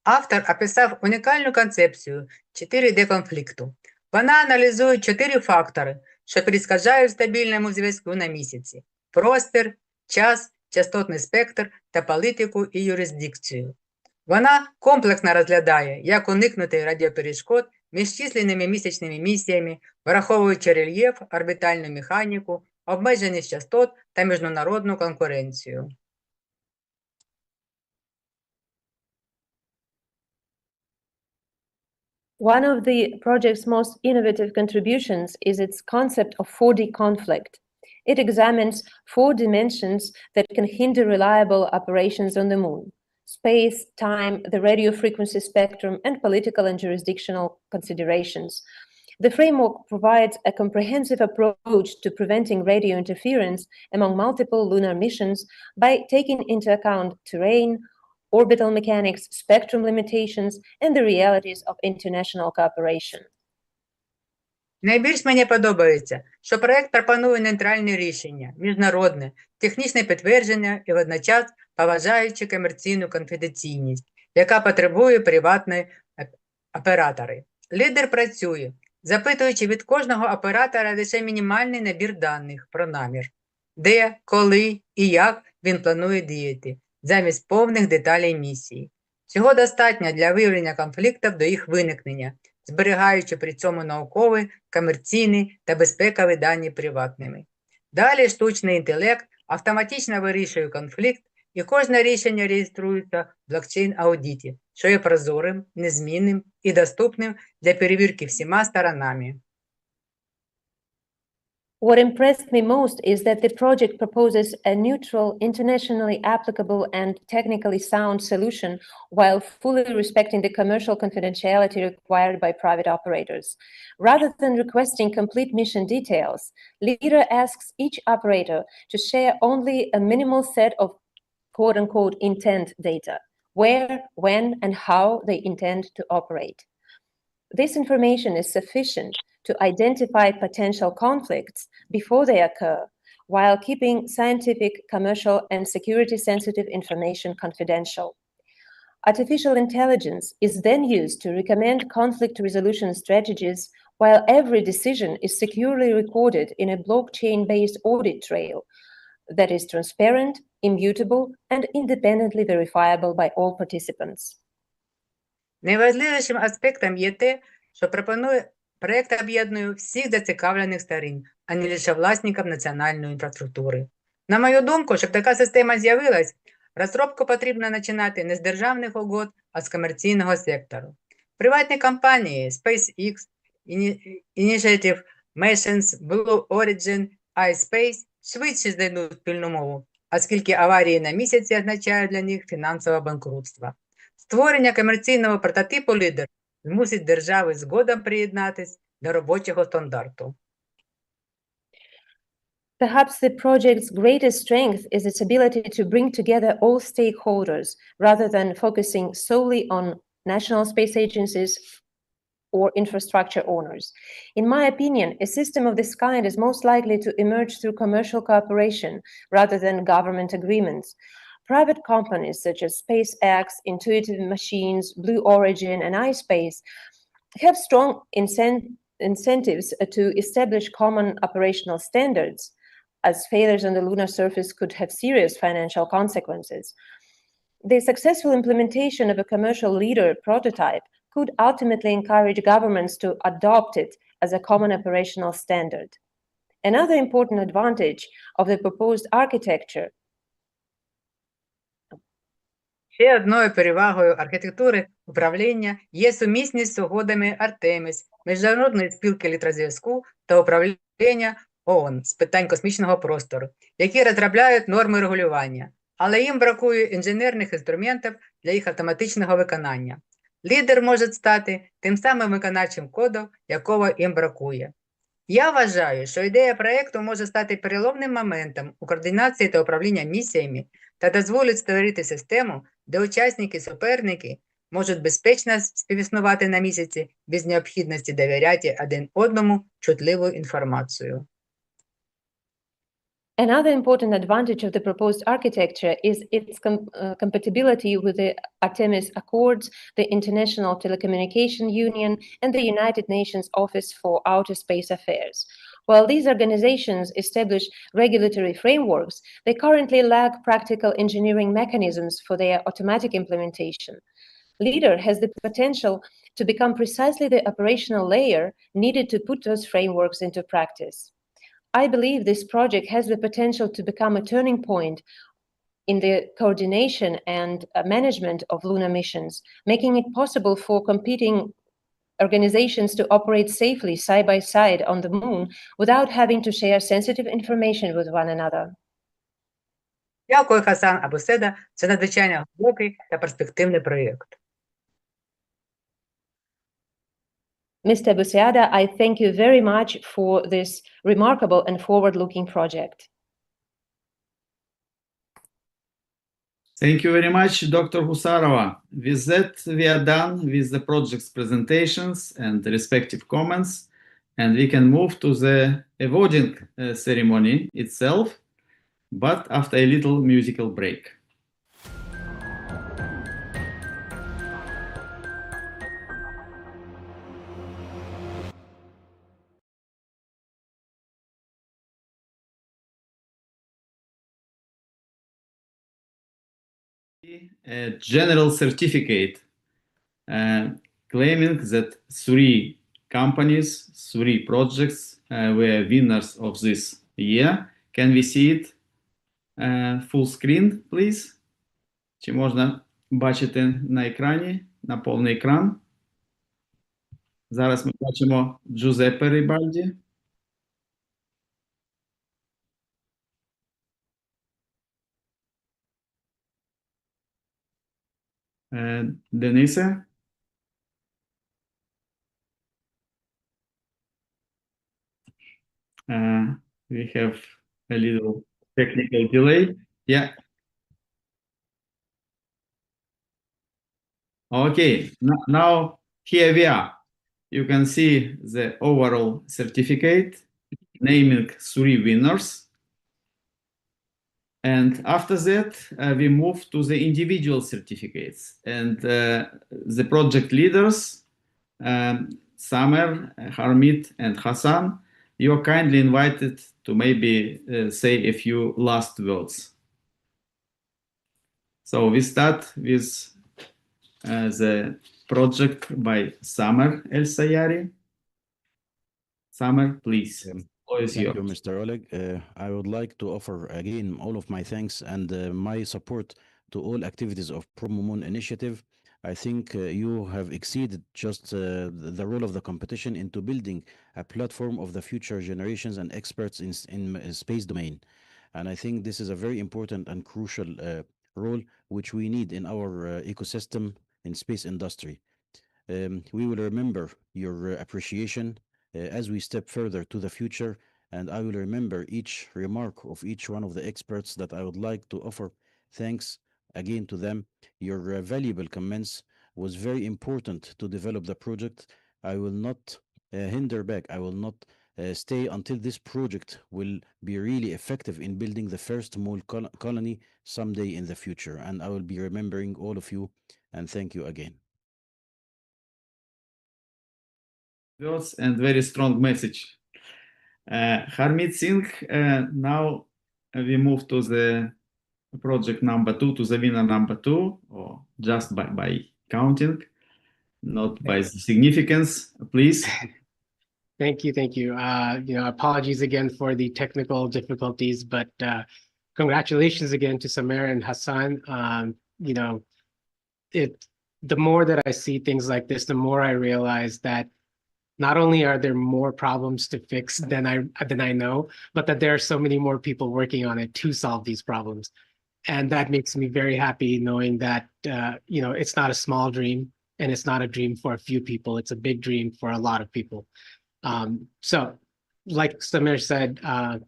Автор описав унікальну концепцію 4D-конфлікту. Вона аналізує 4 фактори, що перешкоджають стабільному зв'язку на місяці: простір, час, частотний спектр та політику і юрисдикцію. Вона комплексно розглядає, як уникнути радіоперешкод між численними місячними місіями, враховуючи рельєф, орбітальну механіку, обмеженість частот та міжнародну конкуренцію. One of the project's most innovative contributions is its concept of 4D conflict. It examines 4 dimensions that can hinder reliable operations on the moon: space, time, the radio frequency spectrum, and political and jurisdictional considerations. The framework provides a comprehensive approach to preventing radio interference among multiple lunar missions by taking into account terrain, orbital mechanics, spectrum limitations, and the realities of international cooperation. Найбільш мені подобається, що проєкт пропонує нейтральне рішення, міжнародне, технічне підтвердження і водночас поважаючи комерційну конфіденційність, яка потребує приватної оператори. Лідер працює, запитуючи від кожного оператора лише мінімальний набір даних про намір, де, коли і як він планує діяти, замість повних деталей місії. Цього достатньо для виявлення конфліктів до їх виникнення, зберігаючи при цьому наукові, комерційні та безпекові дані приватними. Далі штучний інтелект автоматично вирішує конфлікт, і кожне рішення реєструється в блокчейн-аудиті, що є прозорим, незмінним і доступним для перевірки всіма сторонами. What impressed me most is that the project proposes a neutral, internationally applicable, and technically sound solution while fully respecting the commercial confidentiality required by private operators. Rather than requesting complete mission details, LEADER asks each operator to share only a minimal set of quote-unquote intent data: where, when, and how they intend to operate. This information is sufficient to identify potential conflicts before they occur, while keeping scientific, commercial, and security-sensitive information confidential. Artificial intelligence is then used to recommend conflict resolution strategies, while every decision is securely recorded in a blockchain-based audit trail that is transparent, immutable, and independently verifiable by all participants. Найважливішим аспектом є те, що проєкт об'єднує всіх зацікавлених сторін, а не лише власників національної інфраструктури. На мою думку, щоб така система з'явилась, розробку потрібно починати не з державних угод, а з комерційного сектору. Приватні компанії SpaceX, Initiative Missions, Blue Origin, iSpace швидше знайдуть спільну мову, оскільки аварії на місяці означають для них фінансове банкрутство. Створення комерційного прототипу «Лідер» змусить держави згодом приєднатись до робочого стандарту. Perhaps the project's greatest strength is its ability to bring together all stakeholders rather than focusing solely on national space agencies or infrastructure owners. In my opinion, a system of this kind is most likely to emerge through commercial cooperation rather than government agreements. Private companies such as SpaceX, Intuitive Machines, Blue Origin, and iSpace have strong incentives to establish common operational standards, as failures on the lunar surface could have serious financial consequences. The successful implementation of a commercial leader prototype could ultimately encourage governments to adopt it as a common operational standard. Another important advantage of the proposed architecture. Ще одною перевагою архітектури управління є сумісність з угодами Артеміс, Міжнародної спілки електрозв'язку та управління ООН з питань космічного простору, які розробляють норми регулювання, але їм бракує інженерних інструментів для їх автоматичного виконання. Лідер може стати тим самим виконавчим кодом, якого їм бракує. Я вважаю, що ідея проєкту може стати переломним моментом у координації та управління місіями та дозволить створити систему, де учасники і суперники можуть безпечно співіснувати на місяці без необхідності довіряти один одному чутливу інформацію. Another important advantage of the proposed architecture is its compatibility with the Artemis Accords, the International Telecommunication Union, and the United Nations Office for Outer Space Affairs. While these organizations establish regulatory frameworks, they currently lack practical engineering mechanisms for their automatic implementation. LEADER has the potential to become precisely the operational layer needed to put those frameworks into practice. I believe this project has the potential to become a turning point in the coordination and management of lunar missions, making it possible for competing organizations to operate safely side by side on the moon without having to share sensitive information with one another. Дякую, Хасан Абуседа. Це надзвичайно глибокий та перспективний проєкт. Mr. Busiada, I thank you very much for this remarkable and forward-looking project. Thank you very much, Dr. Husarova. With that, we are done with the project's presentations and respective comments, and we can move to the awarding ceremony itself, but after a little musical break. A general certificate claiming that 3 companies, 3 projects were winners of this year. Can we see it full screen, please? Чи можна бачити на екрані, на повний екран? Зараз ми бачимо Джузеппе Рибальді. Денисе. We have a little technical delay. Yeah. Okay, now here we are. You can see the overall certificate naming 3 winners. And after that, we move to the individual certificates. And the project leaders, Samer, Harmit, and Hassan, you are kindly invited to maybe say a few last words. So we start with the project by Samer El Sayari. Samer, please. Thank you, Mr. Oleg. I would like to offer again all of my thanks and my support to all activities of PromoMoon initiative. I think you have exceeded just the role of the competition into building a platform of the future generations and experts in space domain. And I think this is a very important and crucial role which we need in our ecosystem in space industry. We will remember your appreciation as we step further to the future, and I will remember each remark of each one of the experts that I would like to offer thanks again to them. Your valuable comments was very important to develop the project. I will not hinder back. I will not stay until this project will be really effective in building the first mole colony someday in the future. And I will be remembering all of you, and thank you again. words and very strong message. Harmeet Singh, now we move to the project number 2, to the winner number 2, or just by counting, not by the significance, please. Thank you, thank you. Apologies again for the technical difficulties, but congratulations again to Samir and Hassan. The more that I see things like this, the more I realize that not only are there more problems to fix than I know, but that there are so many more people working on it to solve these problems. And that makes me very happy knowing that, it's not a small dream and it's not a dream for a few people. It's a big dream for a lot of people. So like Samir said,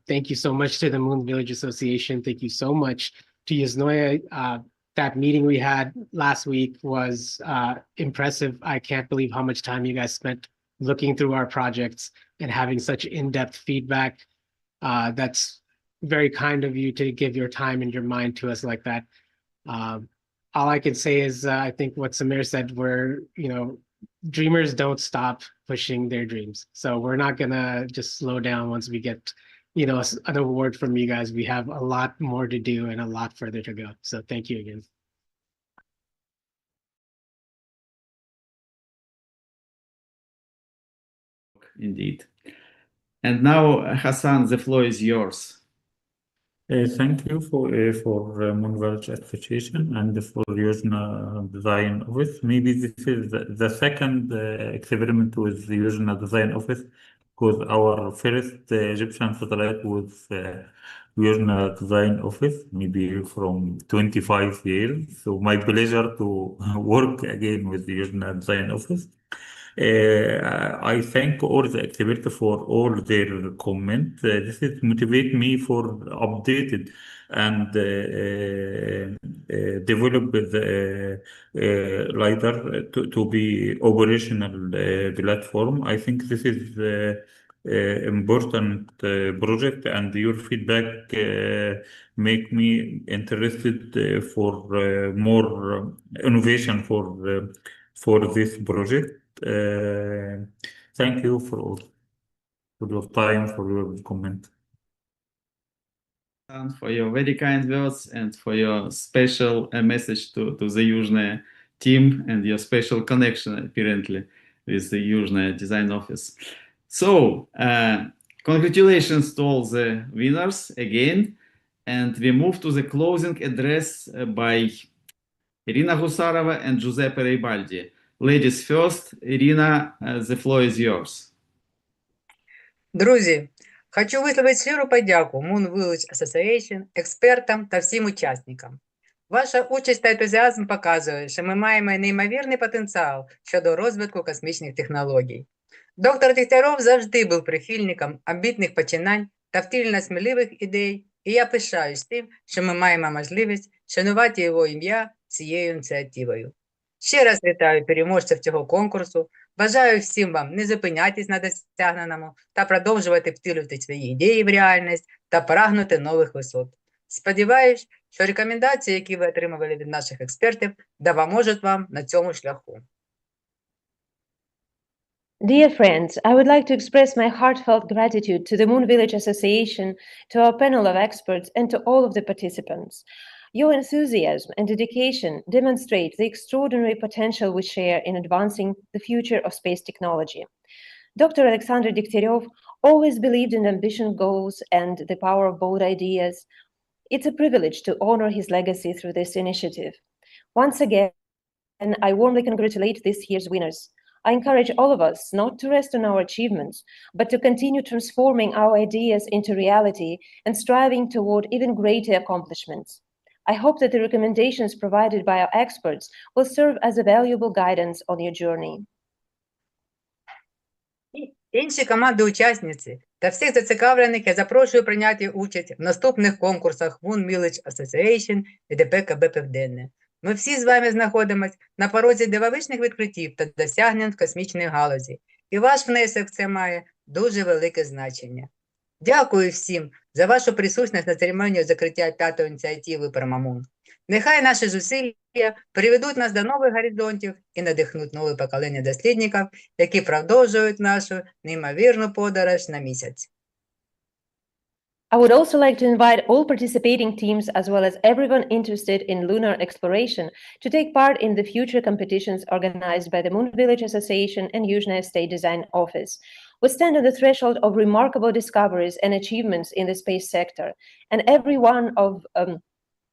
thank you so much to the Moon Village Association. Thank you so much to Yasnoya. That meeting we had last week was impressive. I can't believe how much time you guys spent looking through our projects and having such in-depth feedback. That's very kind of you to give your time and your mind to us like that. All I can say is I think what Samir said, dreamers don't stop pushing their dreams. So we're not gonna just slow down once we get, an award from you guys. We have a lot more to do and a lot further to go. So thank you again. Indeed. And now, Hassan, the floor is yours. Thank you for Moon Village Association and for Yojna Design Office. Maybe this is the second experiment with the Yojna Design Office, because our first Egyptian satellite was Yojna Design Office, maybe from 25 years. So my pleasure to work again with the Yojna Design Office. I thank all the experts for all their comments. This is motivate me for updated and develop the LiDAR to be operational platform. I think this is important project, and your feedback make me interested for more innovation for this project. Thank you for your time, for your comment. And for your very kind words and for your special message to the Yuzhny team and your special connection apparently with the Yuzhny Design Office. So, congratulations to all the winners again, and we move to the closing address by Irina Husarova and Giuseppe Reibaldi. Ladies first. Irina, the floor is yours. Друзі, хочу висловити щиру подяку Moon Village Association, експертам та всім учасникам. Ваша участь та ентузіазм показує, що ми маємо неймовірний потенціал щодо розвитку космічних технологій. Доктор Дегтяров завжди був прихильником амбітних починань та втілення сміливих ідей, і я пишаюсь тим, що ми маємо можливість шанувати його ім'я цією ініціативою. Ще раз вітаю переможців цього конкурсу. Бажаю всім вам не зупинятись на досягненому та продовжувати втілювати свої ідеї в реальність та прагнути нових висот. Сподіваюсь, що рекомендації, які ви отримували від наших експертів, допоможуть вам на цьому шляху. Dear friends, I would like to express my heartfelt gratitude to the Moon Village Association, to our panel of experts, and to all of the participants. Your enthusiasm and dedication demonstrate the extraordinary potential we share in advancing the future of space technology. Dr. Alexander Degtyaryov always believed in ambitious goals and the power of bold ideas. It's a privilege to honor his legacy through this initiative. Once again, I warmly congratulate this year's winners. I encourage all of us not to rest on our achievements, but to continue transforming our ideas into reality and striving toward even greater accomplishments. I hope that the recommendations provided by our experts will serve as a valuable guidance on your journey. Інші команди-учасниці та всіх зацікавлених я запрошую прийняти участь в наступних конкурсах Moon Village Association і ДП КБ Південне. Ми всі з вами знаходимося на порозі дивовижних відкриттів та досягнень в космічній галузі, і ваш внесок це має дуже велике значення. Дякую всім за вашу присутність на церемонії закриття 5-ї ініціативи PromoMoon. Нехай наші зусилля приведуть нас до нових горизонтів і надихнуть нове покоління дослідників, які продовжують нашу неймовірну подорож на місяць. I would also like to invite all participating teams, as well as everyone interested in lunar exploration, to take part in the future competitions organized by the Moon Village Association and Yuzhny State Design Office. We stand on the threshold of remarkable discoveries and achievements in the space sector, and every one of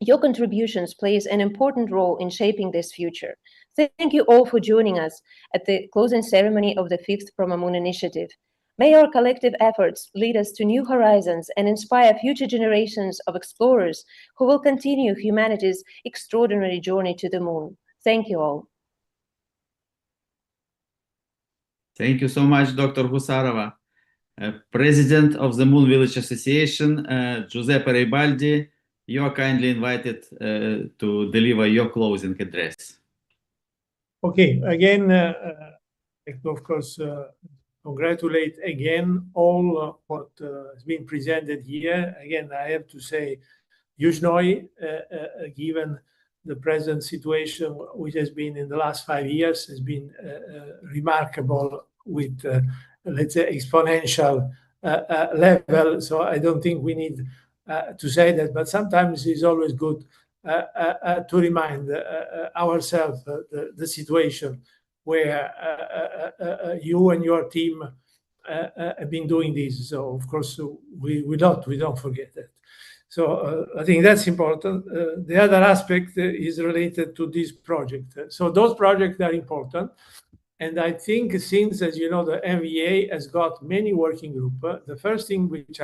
your contributions plays an important role in shaping this future. Thank you all for joining us at the closing ceremony of the 5th PromoMoon initiative. May our collective efforts lead us to new horizons and inspire future generations of explorers who will continue humanity's extraordinary journey to the moon. Thank you all. Thank you so much, Dr. Husarova. President of the Moon Village Association, Giuseppe Ribaldi, you are kindly invited to deliver your closing address. Okay, again, of course, congratulate again all what has been presented here. Again, I have to say, Yuzhny, given the present situation, which has been in the last 5 years, has been remarkable with, let's say, exponential level. So I don't think we need to say that, but sometimes it's always good to remind ourselves the situation where you and your team have been doing this. So of course we don't forget that. So I think that's important. The other aspect is related to this project. So those projects are important. And I think since, as you know, the MVA has got many working groups, the first thing which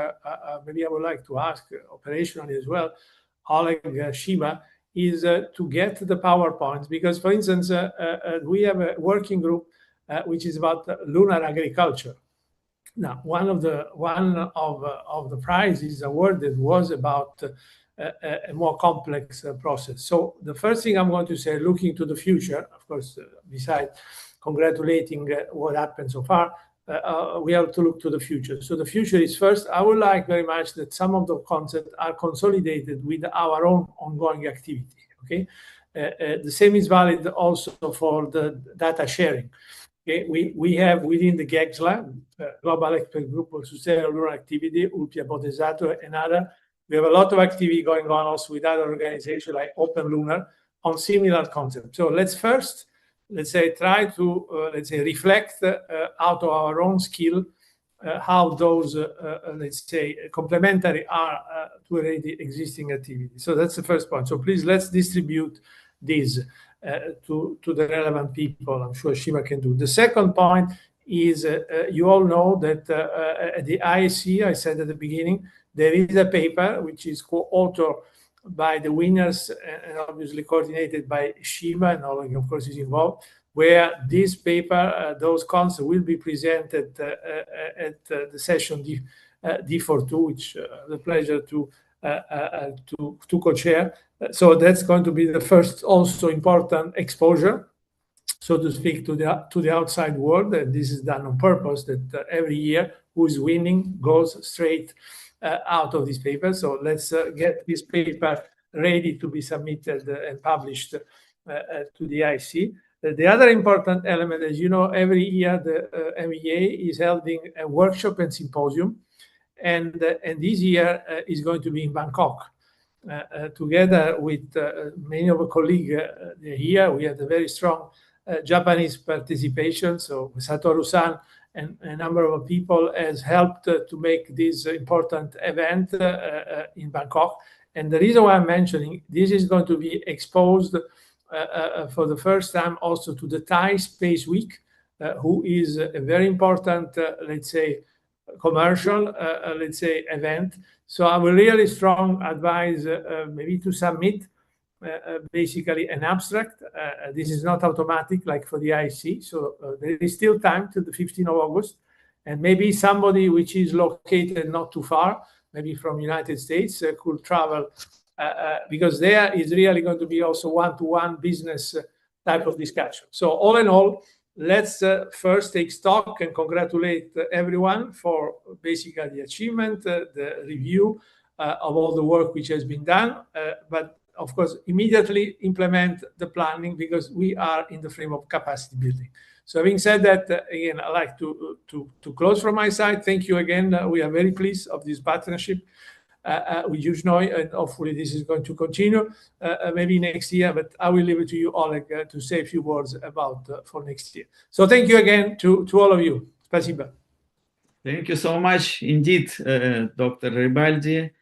maybe I would like to ask operationally as well, Oleg Shima, is to get the PowerPoints, because, for instance, we have a working group which is about lunar agriculture. Now, one of the prizes awarded was about a more complex process. So the first thing I'm going to say, looking to the future, of course, besides congratulating what happened so far, we have to look to the future. So the future is first, I would like very much that some of the concepts are consolidated with our own ongoing activity, okay? The same is valid also for the data sharing. Okay? We have within the GEXLA, Global Expert Group on Sustainable Lunar Activity, Ulpia Bodhisattva and other, we have a lot of activity going on also with other organizations like Open Lunar on similar concepts. So let's first, let's say, try to, let's say, reflect out of our own skill how those, let's say, complementary are to already existing activities. So that's the first point. So please, let's distribute these to the relevant people. I'm sure Shima can do. The second point is you all know that at the ISC, I said at the beginning, there is a paper which is co-authored by the winners and obviously coordinated by Shima, and Oleg, of course, is involved, where this paper, those concepts will be presented at the session D42, which the pleasure to co-chair. So that's going to be the first also important exposure, so to speak, to the outside world. And this is done on purpose, that every year who is winning goes straight out of this paper. So let's get this paper ready to be submitted and published to the IC. The other important element, as you know, every year the MEA is holding a workshop and symposium, and this year is going to be in Bangkok. Together with many of our colleagues here, we had a very strong Japanese participation. So Satoru-san and a number of people has helped to make this important event in Bangkok. And the reason why I'm mentioning this is going to be exposed for the first time also to the Thai Space Week, who is a very important, let's say, commercial, let's say, event. So I will really strong advise maybe to submit basically an abstract. This is not automatic like for the IC. So there is still time till the 15th of August. And maybe somebody which is located not too far, maybe from United States, could travel because there is really going to be also one-to-one business type of discussion. So all in all, let's first take stock and congratulate everyone for basically the achievement, the review of all the work which has been done. But of course, immediately implement the planning because we are in the frame of capacity building. So having said that, again, I'd like to close from my side. Thank you again. We are very pleased of this partnership with Yuzhnoye, and hopefully this is going to continue maybe next year, but I will leave it to you, Oleg, to say a few words about for next year. So thank you again to all of you. Спасибо. Thank you so much indeed, Dr. Ribaldi,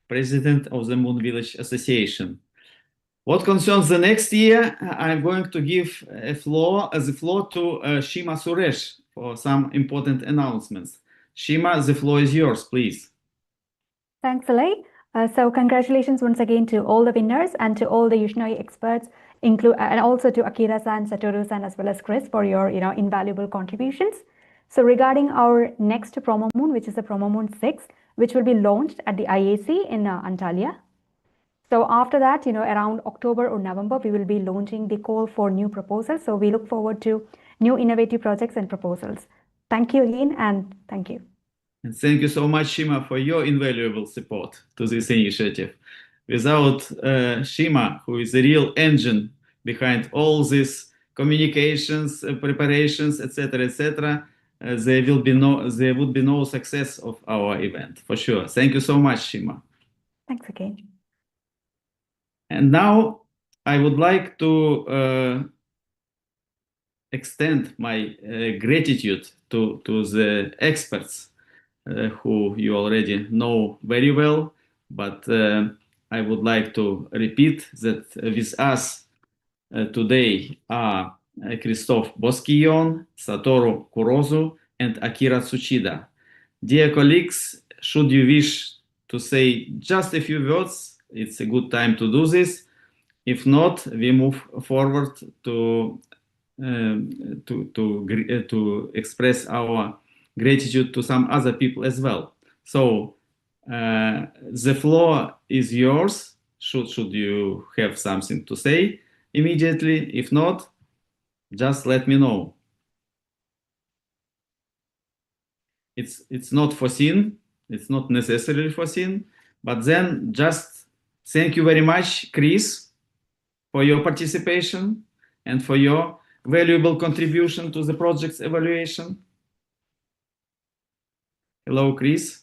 President of the Moon Village Association. What concerns the next year, I'm going to give the floor to Shima Suresh for some important announcements. Shima, the floor is yours, please. Thanks, Oleg. So congratulations once again to all the winners and to all the Yuzhnoye experts, and also to Akira-san, Satoru-san, as well as Chris for your invaluable contributions. So regarding our next PromoMoon, which is the PromoMoon 6, which will be launched at the IAC in Antalya. So after that, around October or November, we will be launching the call for new proposals. So we look forward to new innovative projects and proposals. Thank you again, and thank you. And thank you so much, Shima, for your invaluable support to this initiative. Without Shima, who is the real engine behind all these communications, preparations, etc., there would be no success of our event, for sure. Thank you so much, Shima. Thanks again. And now I would like to extend my gratitude to the experts who you already know very well, but I would like to repeat that with us today are Christophe Bosquillon, Satoru Kurozu, and Akira Tsuchida. Dear colleagues, should you wish to say just a few words, it's a good time to do this. If not, we move forward to express our gratitude to some other people as well. So the floor is yours. Should you have something to say immediately? If not, just let me know. It's not foreseen. It's not necessarily foreseen. But then just thank you very much, Chris, for your participation and for your valuable contribution to the project's evaluation. Hello, Chris.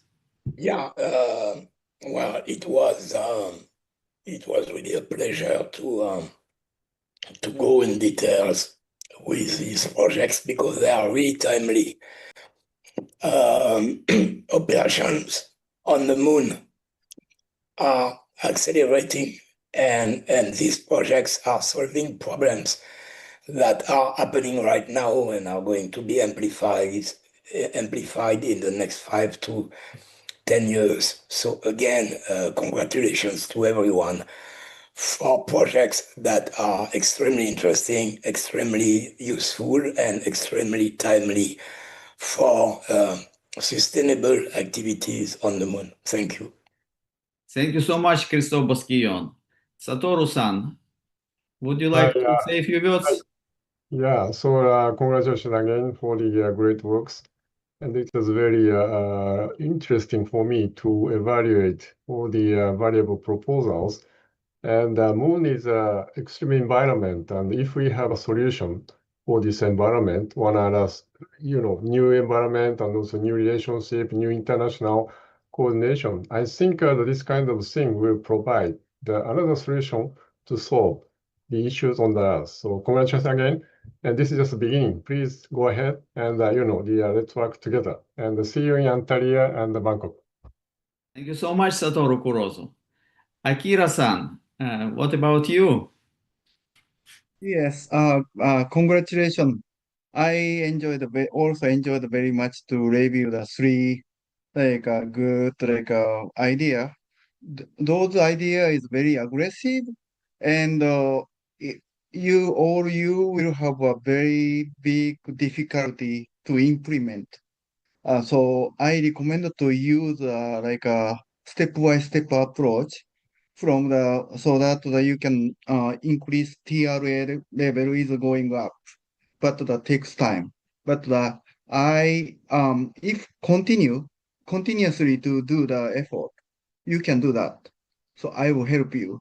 Yeah, well, it was really a pleasure to go in details with these projects because they are really timely. Operations on the moon are accelerating, and these projects are solving problems that are happening right now and are going to be amplified in the next 5 to 10 years. So again, congratulations to everyone for projects that are extremely interesting, extremely useful, and extremely timely for sustainable activities on the moon. Thank you. Thank you so much, Christophe Bosquillon. Satoru-san, would you like to say a few words? Yeah, so congratulations again for the great works. And it was very interesting for me to evaluate all the variable proposals. And Moon is an extreme environment. And if we have a solution for this environment, one other, new environment and also new relationship, new international coordination, I think this kind of thing will provide another solution to solve the issues on the Earth. So congratulations again. And this is just the beginning. Please go ahead and, let's work together. And see you in Antalya and Bangkok. Thank you so much, Satoru Kurozu. Akira-san, what about you? Yes, congratulations. I also enjoyed very much to review the three good idea. Those idea is very aggressive, and you will have a very big difficulty to implement. So I recommend to use a step-by-step approach so that you can increase TRA level is going up, but that takes time. But if continuously to do the effort, you can do that. So I will help you.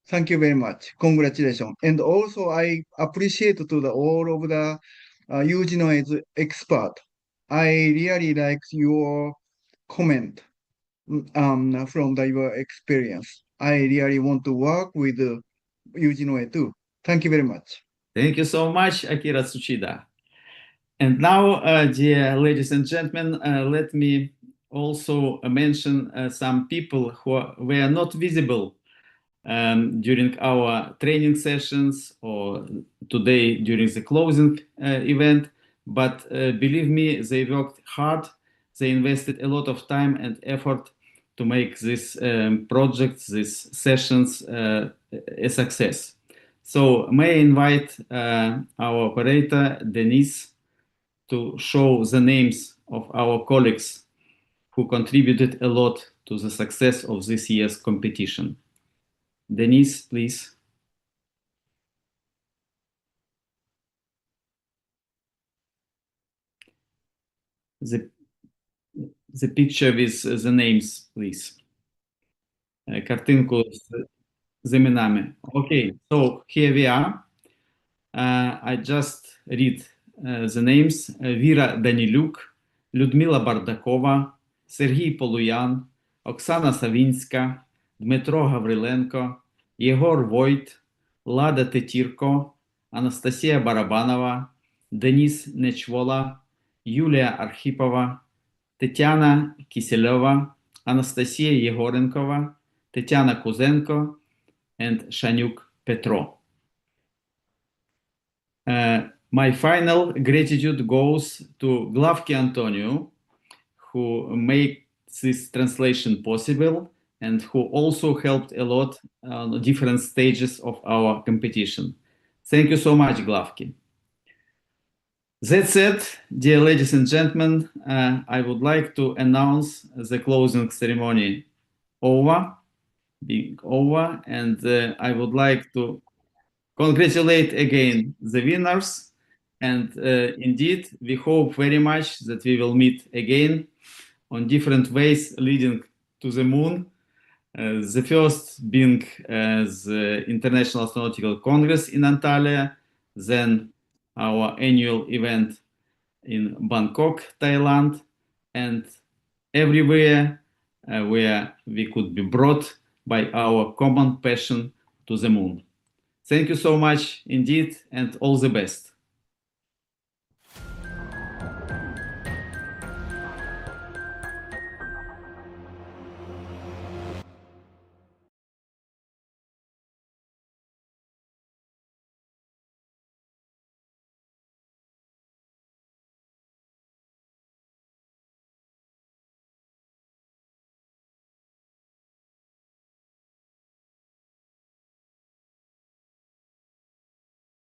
Thank you very much. Congratulations. And also, I appreciate to the all of the Eugenoids expert. I really like your comment from your experience. I really want to work with Eugenoid too. Thank you very much. Thank you so much, Akira Tsuchida. And now, dear ladies and gentlemen, let me also mention some people who were not visible during our training sessions or today during the closing event. But believe me, they worked hard. They invested a lot of time and effort to make this project, these sessions, a success. So may I invite our operator, Denise, to show the names of our colleagues who contributed a lot to the success of this year's competition. Denise, please. The picture with the names, please. Картинку з іменами. Okay, so here we are. I just read the names. Віра Данілюк, Людмила Бардакова, Сергій Полуян, Оксана Савінська, Дмитро Гавриленко, Єгор Войт, Лада Тетірко, Анастасія Барабанова, Деніс Нечвола, Юлія Архіпова, Тетяна Кісельова, Анастасія Єгоренкова, Тетяна Кузенко, and Shanyuk Petro. My final gratitude goes to Glavki Antonio, who made this translation possible and who also helped a lot on different stages of our competition. Thank you so much, Glavki. That said, dear ladies and gentlemen, I would like to announce the closing ceremony being over, and I would like to congratulate again the winners. And indeed, we hope very much that we will meet again on different ways leading to the moon. The first being the International Astronautical Congress in Antalya, then our annual event in Bangkok, Thailand, and everywhere where we could be brought by our common passion to the moon. Thank you so much indeed, and all the best.